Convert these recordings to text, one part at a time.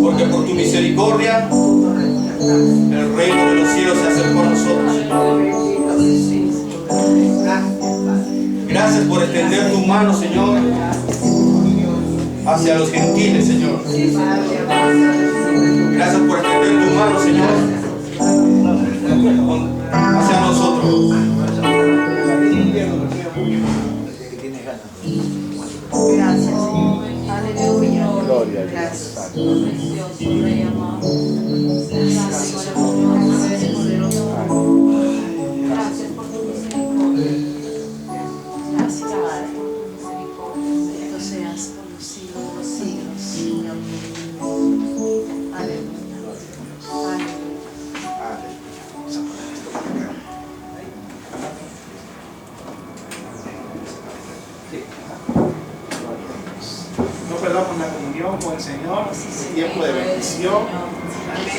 porque por tu misericordia el reino de los cielos se acercó a nosotros, Señor. Gracias por extender tu mano, Señor, hacia los gentiles, Señor. Gracias por extender tu mano, Señor, hacia nosotros. Gracias, Señor. Aleluya. Gloria a Dios. Gracias. Precioso, Rey amado. Gracias por el amor, poderoso. Gracias por tu misericordia. Gracias, Padre, por tu misericordia. Bendito seas por los siglos de los siglos, Señor. Aleluya. No perdamos la comunión con el Señor, tiempo de bendición.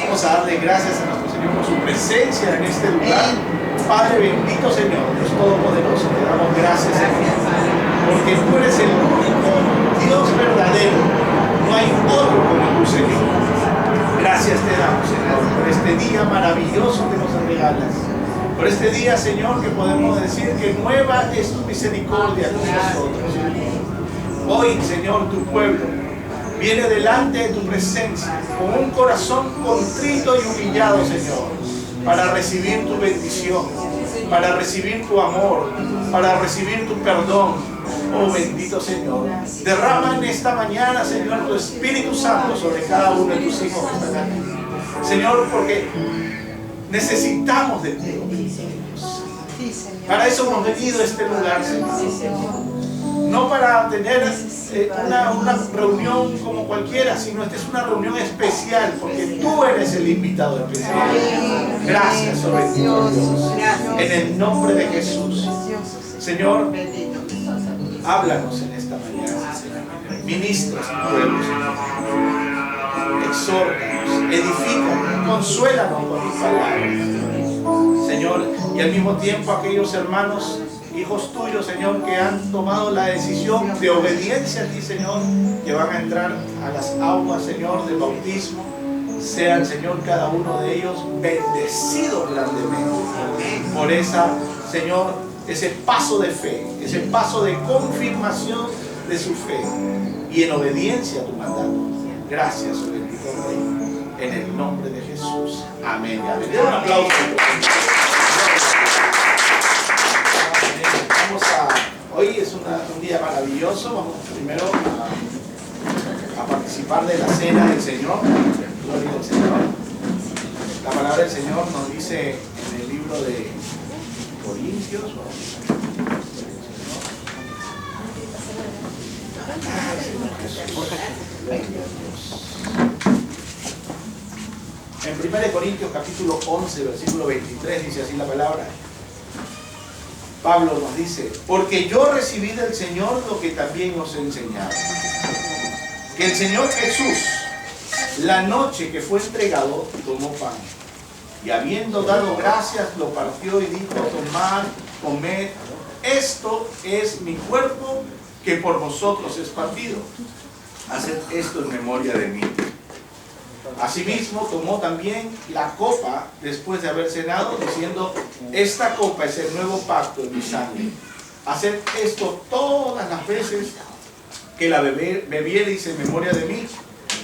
Vamos a darle gracias a nuestro Señor por su presencia en este lugar. Padre bendito Señor, Dios Todopoderoso, te damos gracias, Señor, porque tú eres el único Dios verdadero. No hay otro como tú, Señor. Gracias te damos, Señor, por este día maravilloso que nos regalas. Por este día, Señor, que podemos decir que nueva es tu misericordia con nosotros. Hoy, Señor, tu pueblo viene delante de tu presencia con un corazón contrito y humillado, Señor, para recibir tu bendición, para recibir tu amor, para recibir tu perdón. Oh bendito Señor, derrama en esta mañana, Señor, tu Espíritu Santo sobre cada uno de tus hijos que están aquí, Señor, porque necesitamos de ti. Para eso hemos venido a este lugar, Señor. No para tener una reunión como cualquiera, sino esta es una reunión especial, porque tú eres el invitado especial. Gracias, sobre ti, Dios. En el nombre de Jesús. Señor, háblanos en esta mañana, Señor. Ministra tu pueblo, Señor. Exhórtanos, edifícanos, consuélanos con tus palabras, Señor. Y al mismo tiempo aquellos hermanos, hijos tuyos, Señor, que han tomado la decisión de obediencia a ti, Señor, que van a entrar a las aguas, Señor, del bautismo, sean, Señor, cada uno de ellos bendecidos grandemente por esa, Señor, ese paso de fe, ese paso de confirmación de su fe y en obediencia a tu mandato. Gracias, oh bendito Rey, en el nombre de Jesús. Amén. Amén. Den un aplauso. Hoy es un día maravilloso. Vamos primero a participar de la cena del Señor. Gloria al Señor. La palabra del Señor nos dice en el libro de Corintios. En 1 Corintios capítulo 11, versículo 23 dice así la palabra. Pablo nos dice: porque yo recibí del Señor lo que también os he enseñado, que el Señor Jesús, la noche que fue entregado, tomó pan, y habiendo dado gracias, lo partió y dijo: tomad, comed, esto es mi cuerpo, que por vosotros es partido. Haced esto en memoria de mí. Asimismo tomó también la copa después de haber cenado, diciendo: esta copa es el nuevo pacto en mi sangre. Haced esto todas las veces que la bebiereis en memoria de mí.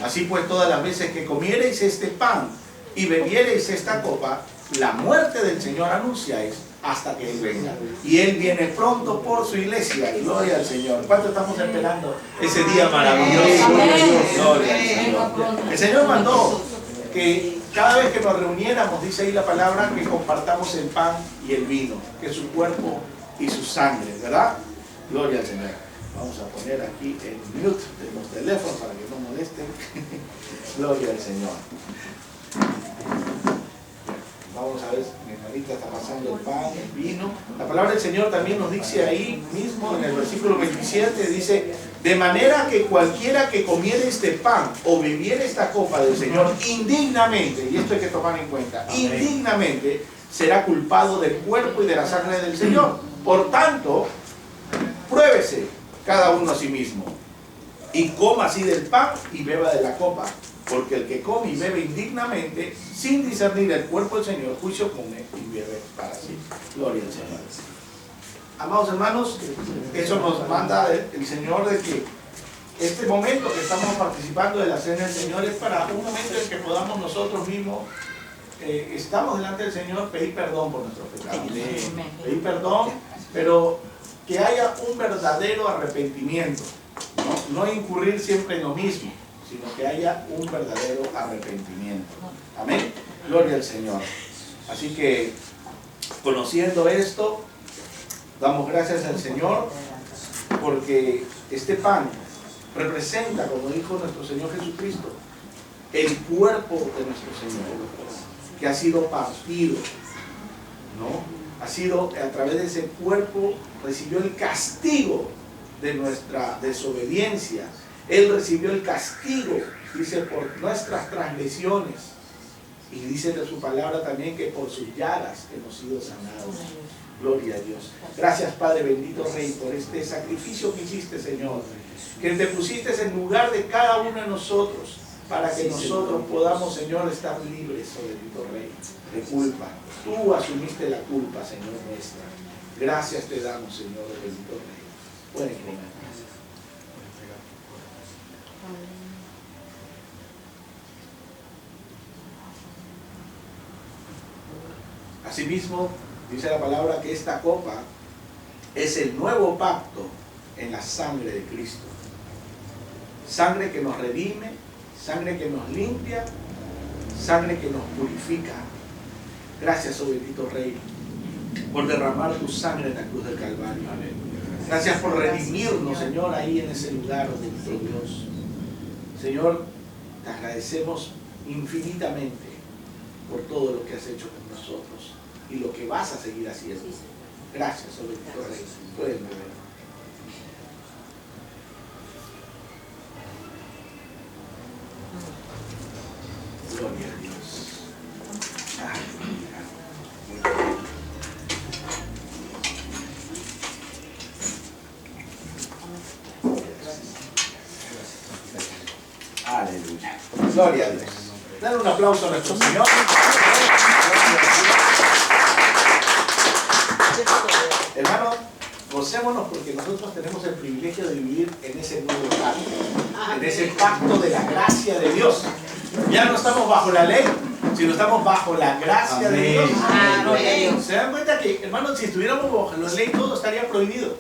Así pues, todas las veces que comiereis este pan y bebiereis esta copa, la muerte del Señor anunciáis hasta que Él venga. Y Él viene pronto por su iglesia. Gloria al Señor. ¿Cuánto estamos esperando ese día maravilloso? Gloria al Señor. El Señor mandó que cada vez que nos reuniéramos, dice ahí la palabra, que compartamos el pan y el vino, que es su cuerpo y su sangre, ¿verdad? Gloria al Señor. Vamos a poner aquí el mute de los teléfonos para que no molesten. Gloria al Señor. Vamos a ver, mi hermanita está pasando el pan, el vino. La palabra del Señor también nos dice ahí mismo, en el versículo 27, dice: de manera que cualquiera que comiere este pan o bebiere esta copa del Señor indignamente, y esto hay que tomar en cuenta, indignamente será culpado del cuerpo y de la sangre del Señor. Por tanto, pruébese cada uno a sí mismo, y coma así del pan y beba de la copa, porque el que come y bebe indignamente, sin discernir el cuerpo del Señor, juicio come y bebe para sí. Gloria al Señor. Amados hermanos, eso nos manda el Señor de que este momento que estamos participando de la cena del Señor es para un momento en que podamos nosotros mismos, estamos delante del Señor, pedir perdón por nuestros pecados. Pedir perdón, pero que haya un verdadero arrepentimiento. No incurrir siempre en lo mismo, sino que haya un verdadero arrepentimiento. Amén. Gloria al Señor. Así que, conociendo esto, damos gracias al Señor porque este pan representa, como dijo nuestro Señor Jesucristo, el cuerpo de nuestro Señor, que ha sido partido, ¿no? Ha sido, a través de ese cuerpo, recibió el castigo de nuestra desobediencia. Él recibió el castigo, dice, por nuestras transgresiones. Y dice de su palabra también que por sus llagas hemos sido sanados. Gloria a Dios. Gracias, Padre bendito Rey, por este sacrificio que hiciste, Señor. Que te pusiste en lugar de cada uno de nosotros, para que nosotros podamos, Señor, estar libres, oh bendito Rey, de culpa. Tú asumiste la culpa, Señor nuestra. Gracias te damos, Señor, bendito Rey. Pueden comer. Asimismo, dice la palabra que esta copa es el nuevo pacto en la sangre de Cristo. Sangre que nos redime, sangre que nos limpia, sangre que nos purifica. Gracias, oh bendito Rey, por derramar tu sangre en la cruz del Calvario. Gracias por redimirnos, Señor, ahí en ese lugar, bendito Dios. Señor, te agradecemos infinitamente por todo lo que has hecho con nosotros y lo que vas a seguir haciendo. Gracias, oh bendito Rey. Pueden beber. Gloria a Dios. Aleluya. Gloria a Dios. Dale un aplauso a nuestro Señor. Hermano, gocémonos porque nosotros tenemos el privilegio de vivir en ese nuevo pacto, en ese pacto de la gracia de Dios. Ya no estamos bajo la ley, sino estamos bajo la gracia de Dios. ¿Se dan cuenta que, hermano, si estuviéramos bajo la ley todo estaría prohibido?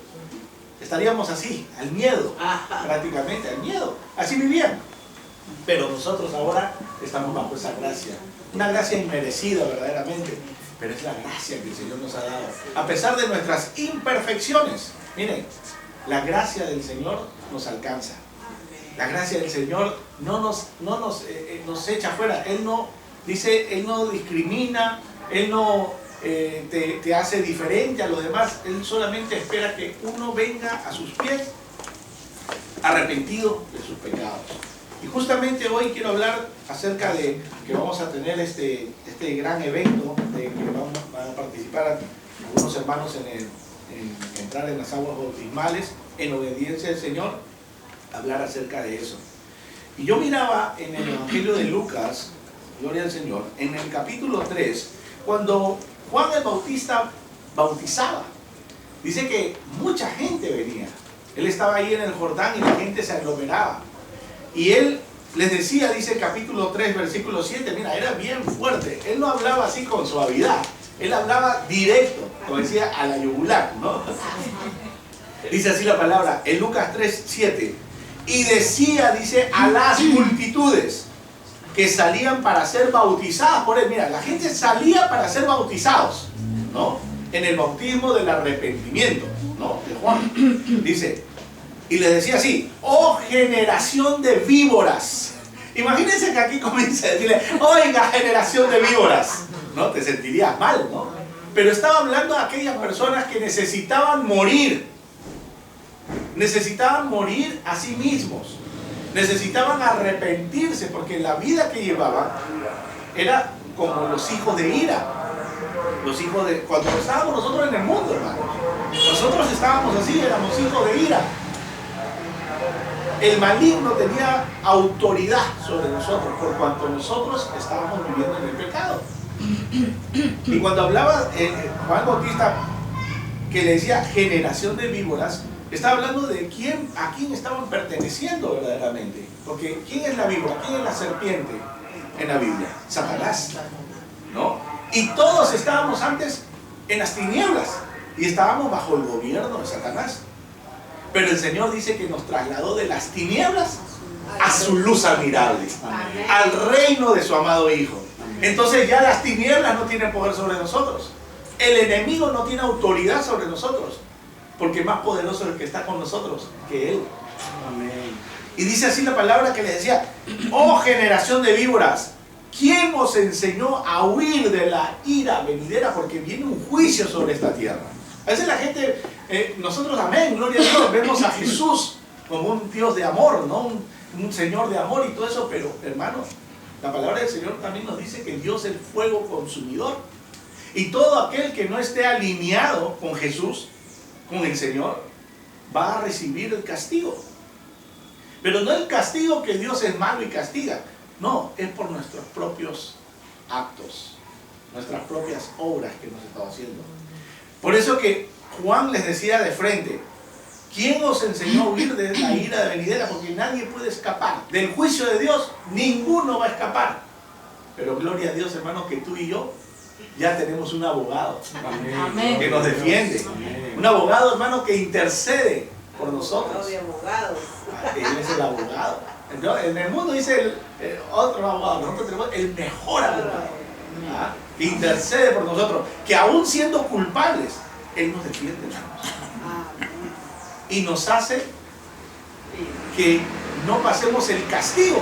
Estaríamos así, al miedo, prácticamente al miedo. Así vivían. Pero nosotros ahora estamos bajo esa gracia. Una gracia inmerecida verdaderamente. Pero es la gracia que el Señor nos ha dado. A pesar de nuestras imperfecciones. Miren, la gracia del Señor nos alcanza. La gracia del Señor no nos echa afuera. Él no dice, Él no discrimina, Él no te hace diferente a los demás. Él solamente espera que uno venga a sus pies arrepentido de sus pecados. Y justamente hoy quiero hablar acerca de que vamos a tener este gran evento de que van a participar algunos hermanos en entrar en las aguas bautismales en obediencia al Señor, hablar acerca de eso. Y yo miraba en el Evangelio de Lucas, gloria al Señor, en el capítulo 3, cuando Juan el Bautista bautizaba, dice que mucha gente venía. Él estaba ahí en el Jordán y la gente se aglomeraba. Y él les decía, dice el capítulo 3, versículo 7, mira, era bien fuerte. Él no hablaba así con suavidad. Él hablaba directo, como decía, a la yugular, ¿no? Dice así la palabra, en Lucas 3, 7. Y decía, dice, a las multitudes que salían para ser bautizadas por él. Mira, la gente salía para ser bautizados, ¿no? En el bautismo del arrepentimiento, ¿no? De Juan. Dice, y les decía así, oh generación de víboras. Imagínense que aquí comienza a decirle, oiga, generación de víboras. ¿No? Te sentirías mal, ¿no? Pero estaba hablando a aquellas personas que necesitaban morir. Necesitaban morir a sí mismos. Necesitaban arrepentirse porque la vida que llevaban era como los hijos de ira. Los hijos de... Cuando estábamos nosotros en el mundo, hermanos. Nosotros estábamos así, éramos hijos de ira. El maligno tenía autoridad sobre nosotros por cuanto nosotros estábamos viviendo en el pecado. Y cuando hablaba Juan Bautista, que le decía generación de víboras, estaba hablando de a quién estaban perteneciendo verdaderamente. Porque ¿quién es la víbora? ¿Quién es la serpiente en la Biblia? Satanás, ¿no? Y todos estábamos antes en las tinieblas y estábamos bajo el gobierno de Satanás. Pero el Señor dice que nos trasladó de las tinieblas a su luz admirable, al reino de su amado Hijo. Entonces ya las tinieblas no tienen poder sobre nosotros. El enemigo no tiene autoridad sobre nosotros, porque más poderoso es el que está con nosotros que Él. Amén. Y dice así la palabra que les decía: oh generación de víboras, ¿quién os enseñó a huir de la ira venidera? Porque viene un juicio sobre esta tierra. A veces la gente, nosotros, amén, gloria a Dios, vemos a Jesús como un Dios de amor, ¿no? Un Señor de amor y todo eso, pero hermanos, la palabra del Señor también nos dice que Dios es el fuego consumidor. Y todo aquel que no esté alineado con Jesús, con el Señor, va a recibir el castigo. Pero no el castigo que Dios es malo y castiga, no, es por nuestros propios actos, nuestras propias obras que hemos estado haciendo. Por eso que Juan les decía de frente: ¿quién os enseñó a huir de la ira venidera? Porque nadie puede escapar del juicio de Dios, ninguno va a escapar. Pero gloria a Dios, hermanos, que tú y yo ya tenemos un abogado. Amén. Que nos defiende. Amén. Un abogado, hermano, que intercede por nosotros. de abogados. Él es el abogado. En el mundo dice otro abogado, nosotros tenemos el mejor abogado. ¿Ah? Que intercede por nosotros, que aún siendo culpables, Él nos defiende, hermanos. Y nos hace que no pasemos el castigo,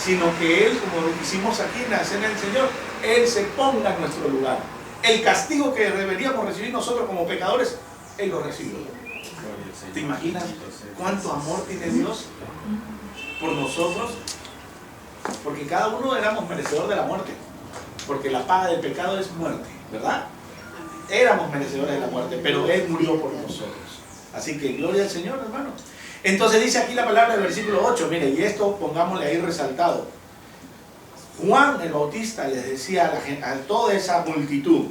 sino que Él, como lo hicimos aquí en la cena del Señor, Él se ponga en nuestro lugar. El castigo que deberíamos recibir nosotros como pecadores, Él lo recibió. ¿Te imaginas cuánto amor tiene Dios por nosotros? Porque cada uno éramos merecedores de la muerte, porque la paga del pecado es muerte, ¿verdad? Éramos merecedores de la muerte, pero Él murió por nosotros. Así que gloria al Señor, hermano. Entonces dice aquí la palabra del versículo 8, mire, y esto pongámosle ahí resaltado. Juan el Bautista les decía a toda esa multitud: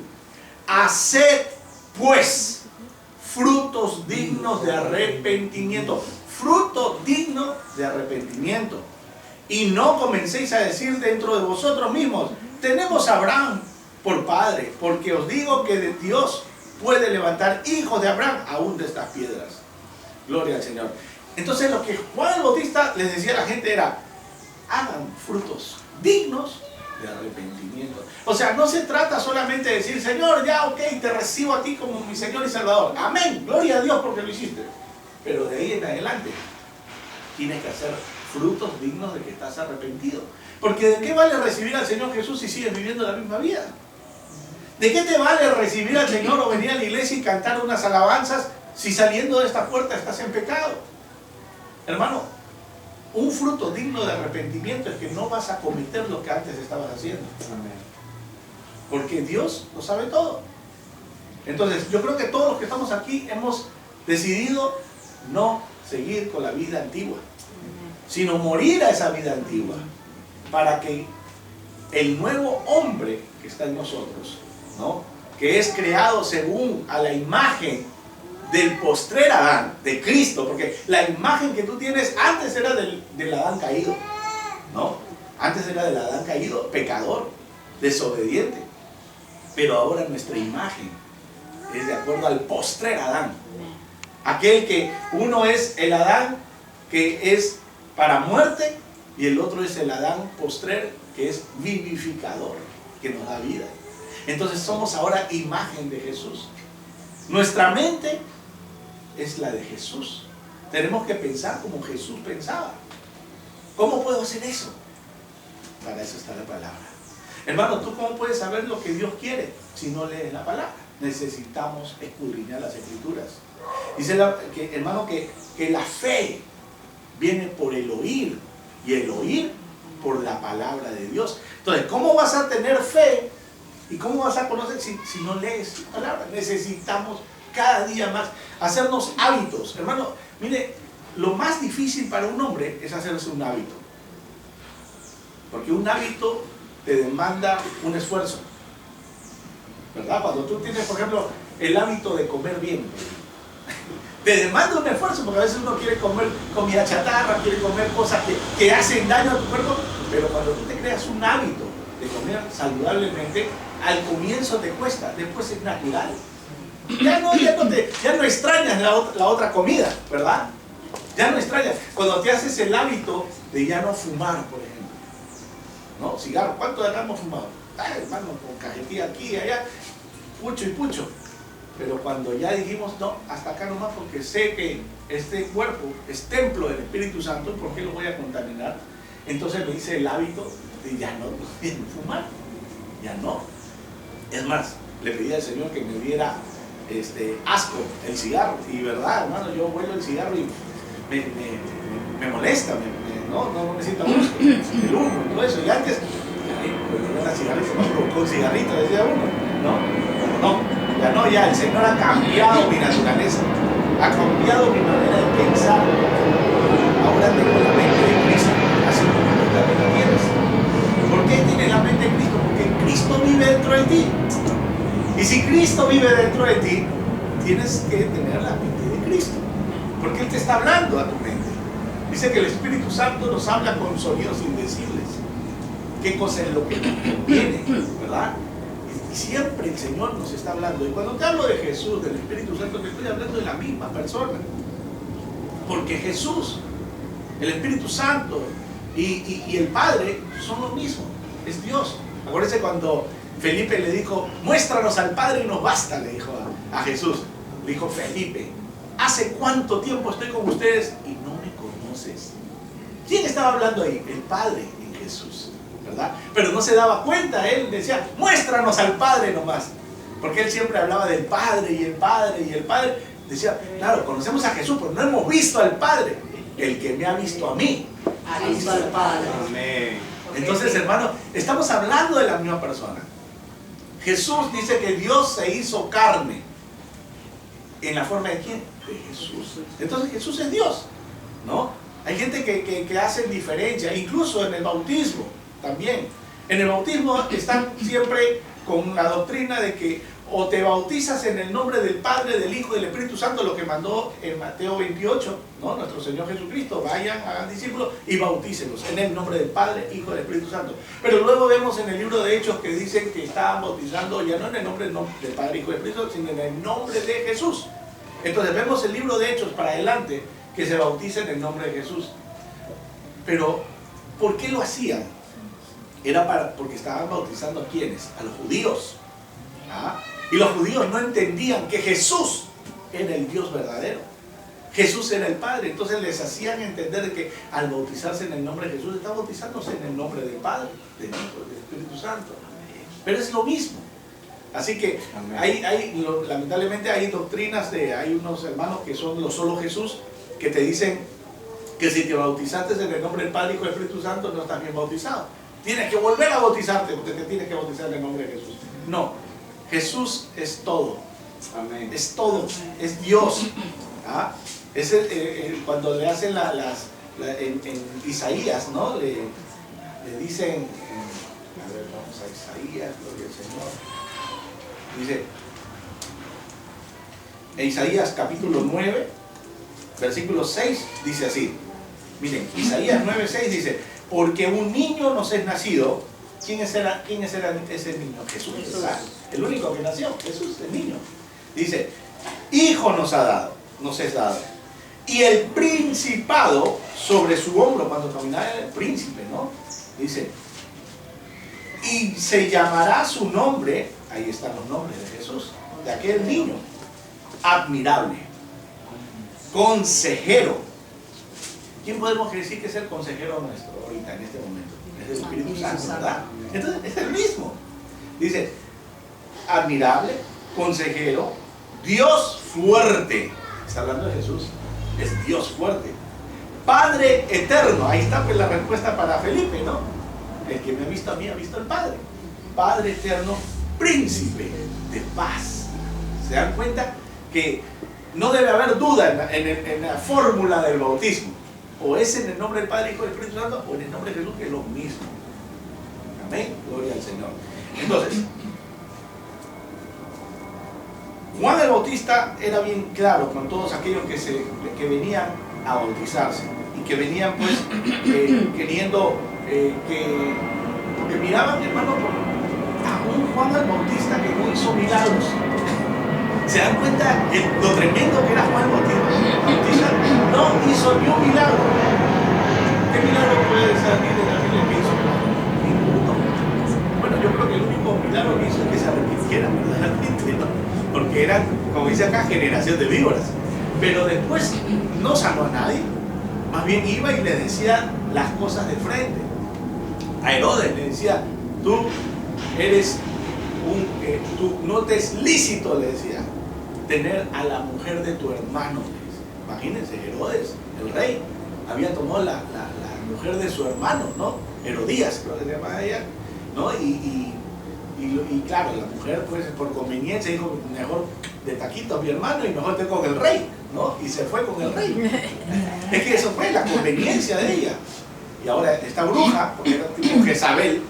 haced pues frutos dignos de arrepentimiento. Fruto digno de arrepentimiento. Y no comencéis a decir dentro de vosotros mismos: tenemos a Abraham por padre, porque os digo que de Dios puede levantar hijos de Abraham aún de estas piedras. Gloria al Señor. Entonces lo que Juan el Bautista les decía a la gente era: hagan frutos dignos de arrepentimiento. O sea, no se trata solamente de decir: Señor, ya ok, te recibo a ti como mi Señor y Salvador. Amén, gloria a Dios porque lo hiciste. Pero de ahí en adelante tienes que hacer frutos dignos de que estás arrepentido. Porque ¿de qué vale recibir al Señor Jesús si sigues viviendo la misma vida? ¿De qué te vale recibir al Señor o venir a la iglesia y cantar unas alabanzas si saliendo de esta puerta estás en pecado? Hermano, un fruto digno de arrepentimiento es que no vas a cometer lo que antes estabas haciendo. Porque Dios lo sabe todo. Entonces, yo creo que todos los que estamos aquí hemos decidido no seguir con la vida antigua, sino morir a esa vida antigua, para que el nuevo hombre que está en nosotros, ¿no?, que es creado según a la imagen del postrer Adán, de Cristo, porque la imagen que tú tienes antes era del Adán caído, ¿no? Antes era del Adán caído, pecador, desobediente, pero ahora nuestra imagen es de acuerdo al postrer Adán. Aquel que uno es el Adán que es para muerte y el otro es el Adán postrer que es vivificador, que nos da vida. Entonces somos ahora imagen de Jesús. Nuestra mente es la de Jesús. Tenemos que pensar como Jesús pensaba. ¿Cómo puedo hacer eso? Para eso está la palabra. Hermano, ¿tú cómo puedes saber lo que Dios quiere si no lees la palabra? Necesitamos escudriñar las Escrituras. Dice hermano, que la fe viene por el oír y el oír por la palabra de Dios. Entonces, ¿cómo vas a tener fe y cómo vas a conocer si no lees la palabra? Necesitamos cada día más hacernos hábitos. Hermano, mire, lo más difícil para un hombre es hacerse un hábito. Porque un hábito te demanda un esfuerzo, ¿verdad? Cuando tú tienes, por ejemplo, el hábito de comer bien, te demanda un esfuerzo, porque a veces uno quiere comer comida chatarra, quiere comer cosas que hacen daño a tu cuerpo, pero cuando tú te creas un hábito de comer saludablemente, al comienzo te cuesta, después es natural. Ya no extrañas la otra comida, ¿verdad? Ya no extrañas. Cuando te haces el hábito de ya no fumar, por ejemplo, ¿no? Cigarro, ¿cuánto de acá hemos fumado? Ay, hermano, con cajetilla aquí y allá, pucho y pucho. Pero cuando ya dijimos, no, hasta acá nomás, porque sé que este cuerpo es templo del Espíritu Santo, ¿por qué lo voy a contaminar? Entonces me hice el hábito de ya no fumar, ya no. Es más, le pedí al Señor que me diera asco el cigarro, y verdad, hermano, yo huelo el cigarro y me molesta, no me siento a gusto, el humo y todo eso. Y antes, con cigarrito, decía uno, no. Ya el Señor ha cambiado mi naturaleza, ha cambiado mi manera de pensar. Ahora tengo la mente de Cristo, así como tú también la tienes. ¿Por qué tienes la mente de Cristo? Porque Cristo vive dentro de ti. Y si Cristo vive dentro de ti, tienes que tener la mente de Cristo, porque Él te está hablando a tu mente. Dice que el Espíritu Santo nos habla con sonidos indecibles. ¿Qué cosa es lo que nos conviene? ¿Verdad? Y siempre el Señor nos está hablando. Y cuando te hablo de Jesús, del Espíritu Santo, te estoy hablando de la misma persona. Porque Jesús, el Espíritu Santo y el Padre son lo mismo. Es Dios. Acuérdense cuando Felipe le dijo, muéstranos al Padre y nos basta, le dijo a Jesús. Le dijo, Felipe, ¿hace cuánto tiempo estoy con ustedes y no me conoces? ¿Quién estaba hablando ahí? El Padre en Jesús, ¿verdad? Pero no se daba cuenta, él decía, muéstranos al Padre nomás. Porque él siempre hablaba del Padre y el Padre y el Padre. Decía, claro, conocemos a Jesús, pero no hemos visto al Padre. El que me ha visto a mí, Ha visto al Padre. Amén. Entonces, hermano, estamos hablando de la misma persona. Jesús dice que Dios se hizo carne. ¿En la forma de quién? De Jesús. Entonces Jesús es Dios, ¿no? Hay gente que hace diferencia, incluso en el bautismo también. En el bautismo están siempre con la doctrina de que o te bautizas en el nombre del Padre, del Hijo y del Espíritu Santo, lo que mandó en Mateo 28, ¿no? Nuestro Señor Jesucristo, vayan, hagan discípulos y bautícenlos en el nombre del Padre, Hijo y del Espíritu Santo. Pero luego vemos en el libro de Hechos que dicen que estaban bautizando ya no en el nombre del Padre, Hijo y Espíritu Santo, sino en el nombre de Jesús. Entonces vemos el libro de Hechos para adelante que se bautiza en el nombre de Jesús. Pero, ¿por qué lo hacían? Era porque estaban bautizando a ¿quiénes? A los judíos. ¿Ah? Y los judíos no entendían que Jesús era el Dios verdadero. Jesús era el Padre. Entonces les hacían entender que al bautizarse en el nombre de Jesús, está bautizándose en el nombre del Padre, del Hijo y del Espíritu Santo. Pero es lo mismo. Así que lamentablemente hay doctrinas hay unos hermanos que son los solo Jesús, que te dicen que si te bautizaste en el nombre del Padre, Hijo y Espíritu Santo, no estás bien bautizado. Tienes que volver a bautizarte porque te tienes que bautizar en el nombre de Jesús. No. Jesús es todo. Amén. Es todo. Es Dios. ¿Ah? Es cuando le hacen en Isaías, ¿no? Le dicen, a ver, vamos a Isaías, gloria al Señor. Dice, en Isaías capítulo 9, versículo 6, dice así. Miren, Isaías 9:6 dice, porque un niño nos es nacido. ¿Quién era ese niño? Jesús, ¿verdad? El único que nació, Jesús, el niño. Dice, hijo nos es dado. Y el principado sobre su hombro, cuando caminaba el príncipe, ¿no? Dice, y se llamará su nombre, ahí están los nombres de Jesús, de aquel niño, admirable, consejero. ¿Quién podemos decir que es el consejero nuestro ahorita, en este momento? Es el Espíritu Santo, ¿verdad? Entonces es el mismo. Dice, admirable, consejero, Dios fuerte. Está hablando de Jesús. Es Dios fuerte. Padre eterno. Ahí está pues la respuesta para Felipe, ¿no? El que me ha visto a mí ha visto al Padre. Padre eterno, príncipe de paz. ¿Se dan cuenta que no debe haber duda en la fórmula del bautismo. O es en el nombre del Padre, Hijo y Espíritu Santo, o en el nombre de Jesús, que es lo mismo. Amén. Gloria al Señor. Entonces, Juan el Bautista era bien claro con todos aquellos que venían a bautizarse y que venían pues queriendo porque miraban, hermano, a un Juan el Bautista que no hizo milagros. ¿Se dan cuenta lo tremendo que era Juan el Bautista? No hizo ni un milagro. ¿Qué milagro puede salir de la Biblia que hizo? Ninguno. Bueno, yo creo que el único milagro que hizo es que se arrepintieran verdaderamente, ¿no? Porque eran, como dice acá, generación de víboras. Pero después no sanó a nadie. Más bien iba y le decía las cosas de frente. A Herodes le decía, tú eres no te es lícito, le decía, tener a la mujer de tu hermano. Imagínense, Herodes, el rey, había tomado la mujer de su hermano, ¿no? Herodías, creo que se llama ella, ¿no? Y claro, la mujer, pues por conveniencia, dijo, mejor de taquito a mi hermano y mejor tengo con el rey, ¿no? Y se fue con el rey. Es que eso fue la conveniencia de ella. Y ahora esta bruja, porque era tipo Jezabel,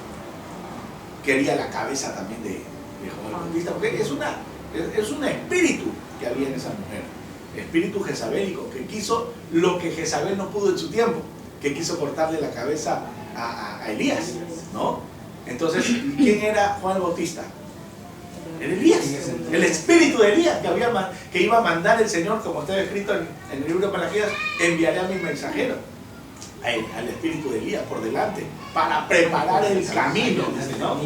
quería la cabeza también de Juan el Bautista, porque es un espíritu que había en esa mujer, espíritu jezabélico, que quiso lo que Jezabel no pudo en su tiempo, que quiso cortarle la cabeza a Elías, ¿no? Entonces, ¿quién era Juan el Bautista? Era Elías, el espíritu de Elías que iba a mandar el Señor, como está escrito en el libro de Malaquías, enviaré a mi mensajero, al espíritu de Elías por delante, para preparar el camino, ¿no?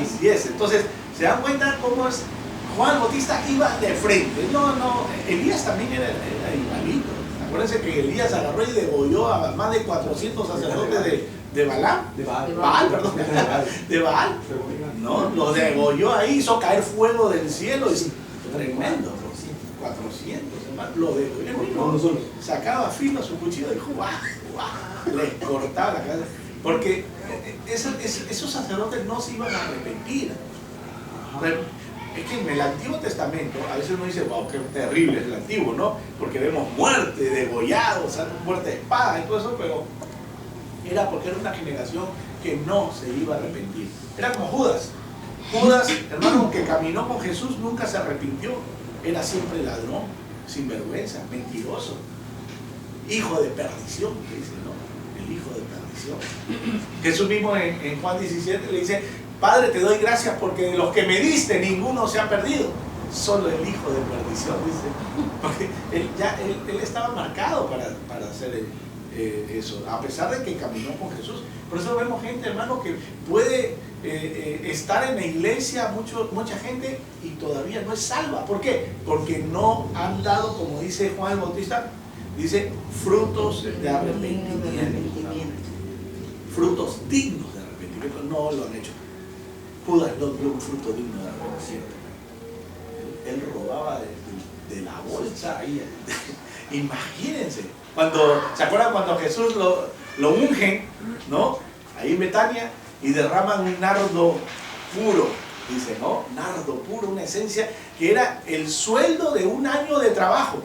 Así es. Entonces, ¿se dan cuenta cómo es? Juan el Bautista iba de frente. No, Elías también era igualito. Acuérdense que Elías agarró y degolló a más de 400 sacerdotes de Balaam. De Baal. ¿No? Los degolló ahí, hizo caer fuego del cielo. Es tremendo. 400, hermano. Lo degolló. Sacaba filo a su cuchillo y dijo, ¡guau! Les cortaba la cabeza. Porque esos sacerdotes no se iban a arrepentir. Es que en el Antiguo Testamento, a veces uno dice, wow, qué terrible es el Antiguo, ¿no? Porque vemos muerte, degollados, muerte de espada y todo eso, pero era porque era una generación que no se iba a arrepentir. Era como Judas. Judas, hermano, que caminó con Jesús, nunca se arrepintió. Era siempre ladrón, sinvergüenza, mentiroso. Hijo de perdición, que dice, ¿no? El hijo de perdición. Jesús mismo en Juan 17 le dice, Padre, te doy gracias porque de los que me diste ninguno se ha perdido, solo el hijo de perdición, dice. Porque él estaba marcado para hacer eso, a pesar de que caminó con Jesús. Por eso vemos gente, hermano, que puede estar en la iglesia, mucha gente, y todavía no es salva. ¿Por qué? Porque no han dado, como dice Juan el Bautista, dice, frutos de arrepentimiento. Frutos dignos de arrepentimiento. No lo han hecho. Judas no dio un fruto digno de arrepentimiento. Él robaba de la bolsa. Imagínense. ¿Se acuerdan cuando Jesús lo ungen, ¿no? Ahí en Betania, y derraman un nardo puro, dice, ¿no? Nardo puro, una esencia que era el sueldo de un año de trabajo.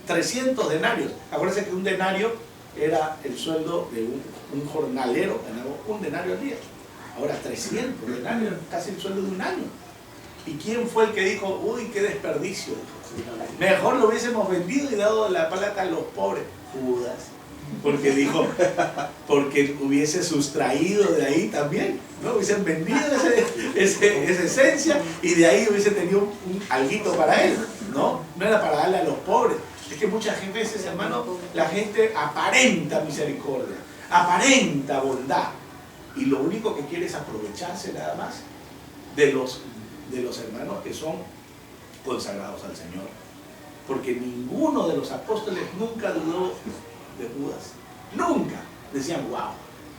300 denarios. Acuérdense que un denario era el sueldo de un jornalero, ganaba un denario al día. Ahora 300 denarios, casi el sueldo de un año. ¿Y quién fue el que dijo, uy, qué desperdicio? Mejor lo hubiésemos vendido y dado la plata a los pobres. Judas. Porque dijo, porque hubiese sustraído de ahí también, ¿no? Hubiesen vendido esa esencia y de ahí hubiese tenido un alguito para él, ¿no? No era para darle a los pobres. Es que muchas veces, hermano, la gente aparenta misericordia, aparenta bondad, y lo único que quiere es aprovecharse nada más de los hermanos que son consagrados al Señor. Porque ninguno de los apóstoles nunca dudó de Judas. Nunca. Decían, wow,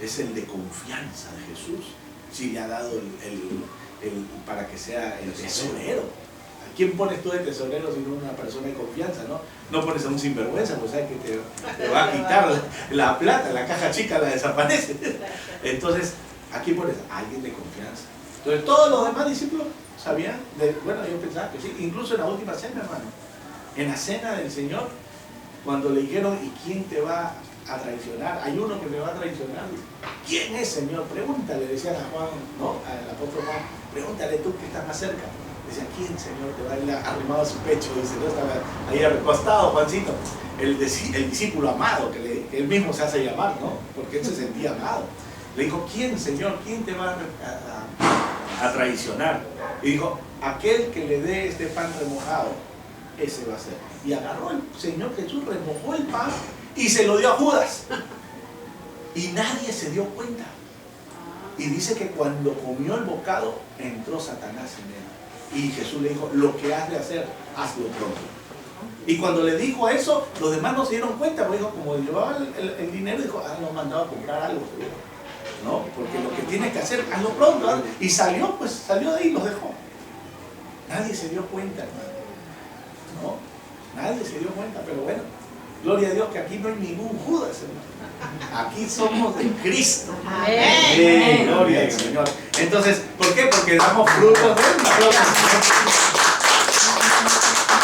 es el de confianza de Jesús. Si le ha dado para que sea el tesorero. ¿A quién pones tú de tesorero sino una persona de confianza, no? No pones a un sinvergüenza, pues sabes que te va a quitar la plata, la caja chica la desaparece. Entonces, ¿a quién pones? A alguien de confianza. Entonces, todos los demás discípulos sabían, bueno, yo pensaba que sí, incluso en la última cena, hermano. En la cena del Señor, cuando le dijeron, ¿y quién te va a traicionar? Hay uno que me va a traicionar. ¿Quién es, Señor? Pregúntale, decían a Juan, ¿no? Al apóstol Juan, pregúntale tú que estás más cerca. Decía, ¿quién, Señor, te va a ir arrimado a su pecho? Dice, no, estaba ahí recostado, Juancito, el discípulo amado, que él mismo se hace llamar, ¿no? Porque él se sentía amado. Le dijo, ¿quién, Señor? ¿Quién te va a traicionar? Y dijo, aquel que le dé este pan remojado, ese va a ser. Y agarró el Señor Jesús, remojó el pan y se lo dio a Judas. Y nadie se dio cuenta. Y dice que cuando comió el bocado, entró Satanás en él. Y Jesús le dijo, lo que has de hacer, hazlo pronto. Y cuando le dijo eso, los demás no se dieron cuenta, porque dijo, como llevaba el dinero, dijo, lo han mandado a comprar algo. ¿No? Porque lo que tiene que hacer, hazlo pronto. ¿no? Y salió, pues salió de ahí y los dejó. Nadie se dio cuenta, hermano. ¿No? Nadie se dio cuenta, pero bueno, gloria a Dios que aquí no hay ningún Judas, hermano. Aquí somos de Cristo. Amén. Gloria al Señor. Entonces, ¿por qué? Porque damos frutos de Él.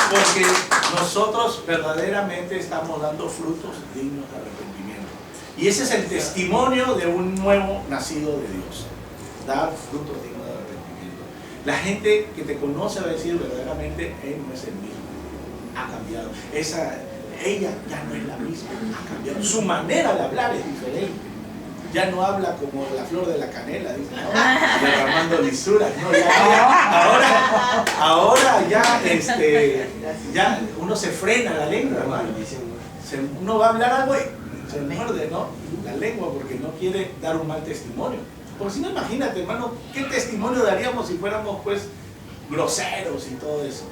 Porque nosotros verdaderamente estamos dando frutos dignos de arrepentimiento. Y ese es el testimonio de un nuevo nacido de Dios. Dar frutos dignos de arrepentimiento. La gente que te conoce va a decir verdaderamente, Él no es el mismo. Ha cambiado. Ella ya no es la misma, ha cambiado. Su manera de hablar es diferente. Ya no habla como la flor de la canela, dice, ¿no? Derramando lisuras, ¿no? Ahora ya uno se frena la lengua, hermano. Uno va a hablar algo y se muerde, ¿no? La lengua porque no quiere dar un mal testimonio. Porque si no, imagínate, hermano, ¿qué testimonio daríamos si fuéramos, pues, groseros y todo eso?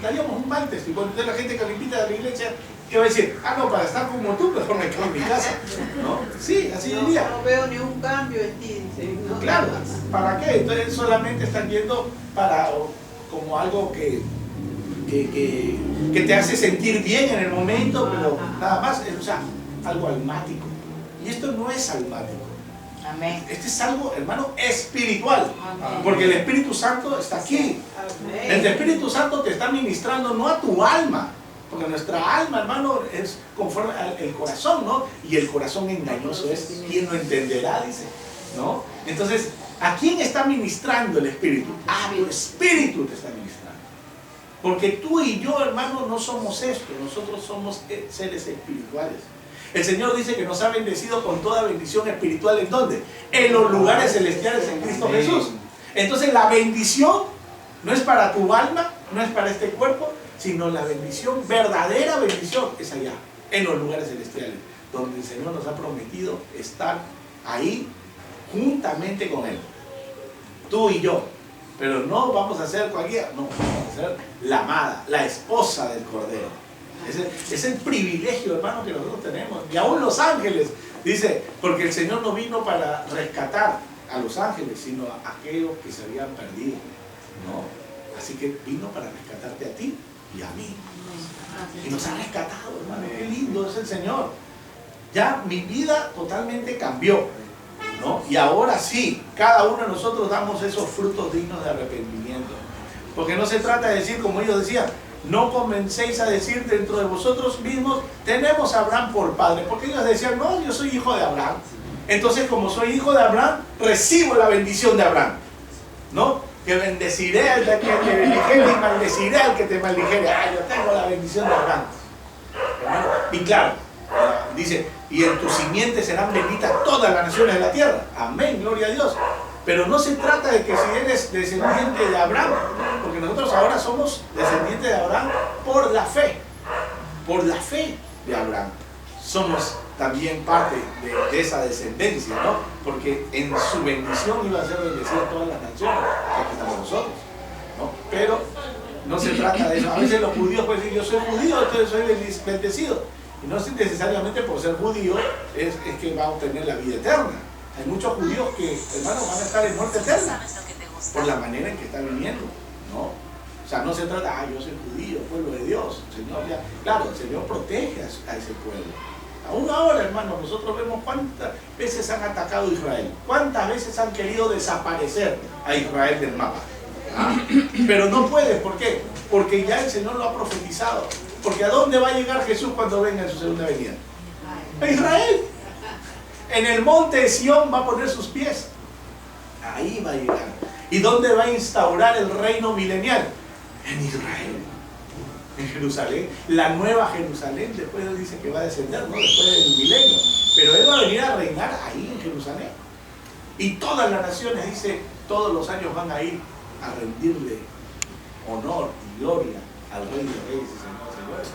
Daríamos un mal testimonio. Entonces la gente que me invita a la iglesia, ¿qué va a decir? Ah, no, para estar como tú, mejor me quedo en mi casa. ¿No? Sí, así diría. No veo ni un cambio en ti. ¿No? Claro, ¿para qué? Entonces solamente están yendo para como algo que te hace sentir bien en el momento, pero nada más, o sea, algo almático. Y esto no es almático. Amén. Este es algo, hermano, espiritual. Amén. Porque el Espíritu Santo está aquí. Amén. El Espíritu Santo te está ministrando no a tu alma, porque nuestra alma, hermano, es conforme al corazón, ¿no? Y el corazón engañoso es, ¿quién lo entenderá? Dice, ¿no? Entonces, ¿a quién está ministrando el Espíritu? A tu Espíritu te está ministrando. Porque tú y yo, hermano, no somos esto, nosotros somos seres espirituales. El Señor dice que nos ha bendecido con toda bendición espiritual. ¿En dónde? En los lugares celestiales en Cristo Jesús. Entonces la bendición no es para tu alma, no es para este cuerpo, sino la bendición, verdadera bendición, es allá, en los lugares celestiales, donde el Señor nos ha prometido estar ahí juntamente con Él. Tú y yo. Pero no vamos a ser cualquiera, no, vamos a ser la amada, la esposa del Cordero. Es el privilegio, hermano, que nosotros tenemos. Y aún los ángeles, dice, porque el Señor no vino para rescatar a los ángeles, sino a aquellos que se habían perdido. No, así que vino para rescatarte a ti y a mí. Y nos ha rescatado, hermano. Qué lindo es el Señor. Ya mi vida totalmente cambió, ¿no? Y ahora sí, cada uno de nosotros damos esos frutos dignos de arrepentimiento. Porque no se trata de decir, como ellos decían, no comencéis a decir dentro de vosotros mismos, tenemos a Abraham por padre. Porque ellos decían, no, yo soy hijo de Abraham. Entonces, como soy hijo de Abraham, recibo la bendición de Abraham, ¿no? Que bendeciré al que te bendijere y maldeciré al que te maldijere. Ah, yo tengo la bendición de Abraham. Y claro, dice, y en tu simiente serán benditas todas las naciones de la tierra. Amén, gloria a Dios. Pero no se trata de que si eres descendiente de Abraham, porque nosotros ahora somos descendientes de Abraham por la fe de Abraham. Somos también parte de esa descendencia, ¿no? Porque en su bendición iba a ser bendecida todas las naciones, aquí estamos nosotros, ¿no? Pero no se trata de eso. A veces los judíos pueden decir, yo soy judío, entonces soy bendecido. Y no es necesariamente por ser judío es que va a obtener la vida eterna. Hay muchos judíos que, hermanos, van a estar en muerte eterna por la manera en que está viviendo, ¿no? O sea, no se trata, yo soy judío, pueblo de Dios. El Señor ya, claro, el Señor protege a ese pueblo. Aún ahora, hermanos, nosotros vemos cuántas veces han atacado a Israel, cuántas veces han querido desaparecer a Israel del mapa. Pero no puede, ¿por qué? Porque ya el Señor lo ha profetizado. Porque ¿a dónde va a llegar Jesús cuando venga en su segunda venida? A Israel. En el monte de Sión va a poner sus pies. Ahí va a llegar. ¿Y dónde va a instaurar el reino milenial? En Israel. En Jerusalén. La nueva Jerusalén. Después dice que va a descender, ¿no? Después del milenio. Pero Él va a venir a reinar ahí en Jerusalén. Y todas las naciones, dice, todos los años van a ir a rendirle honor y gloria al Rey de Reyes y Señor de Señores.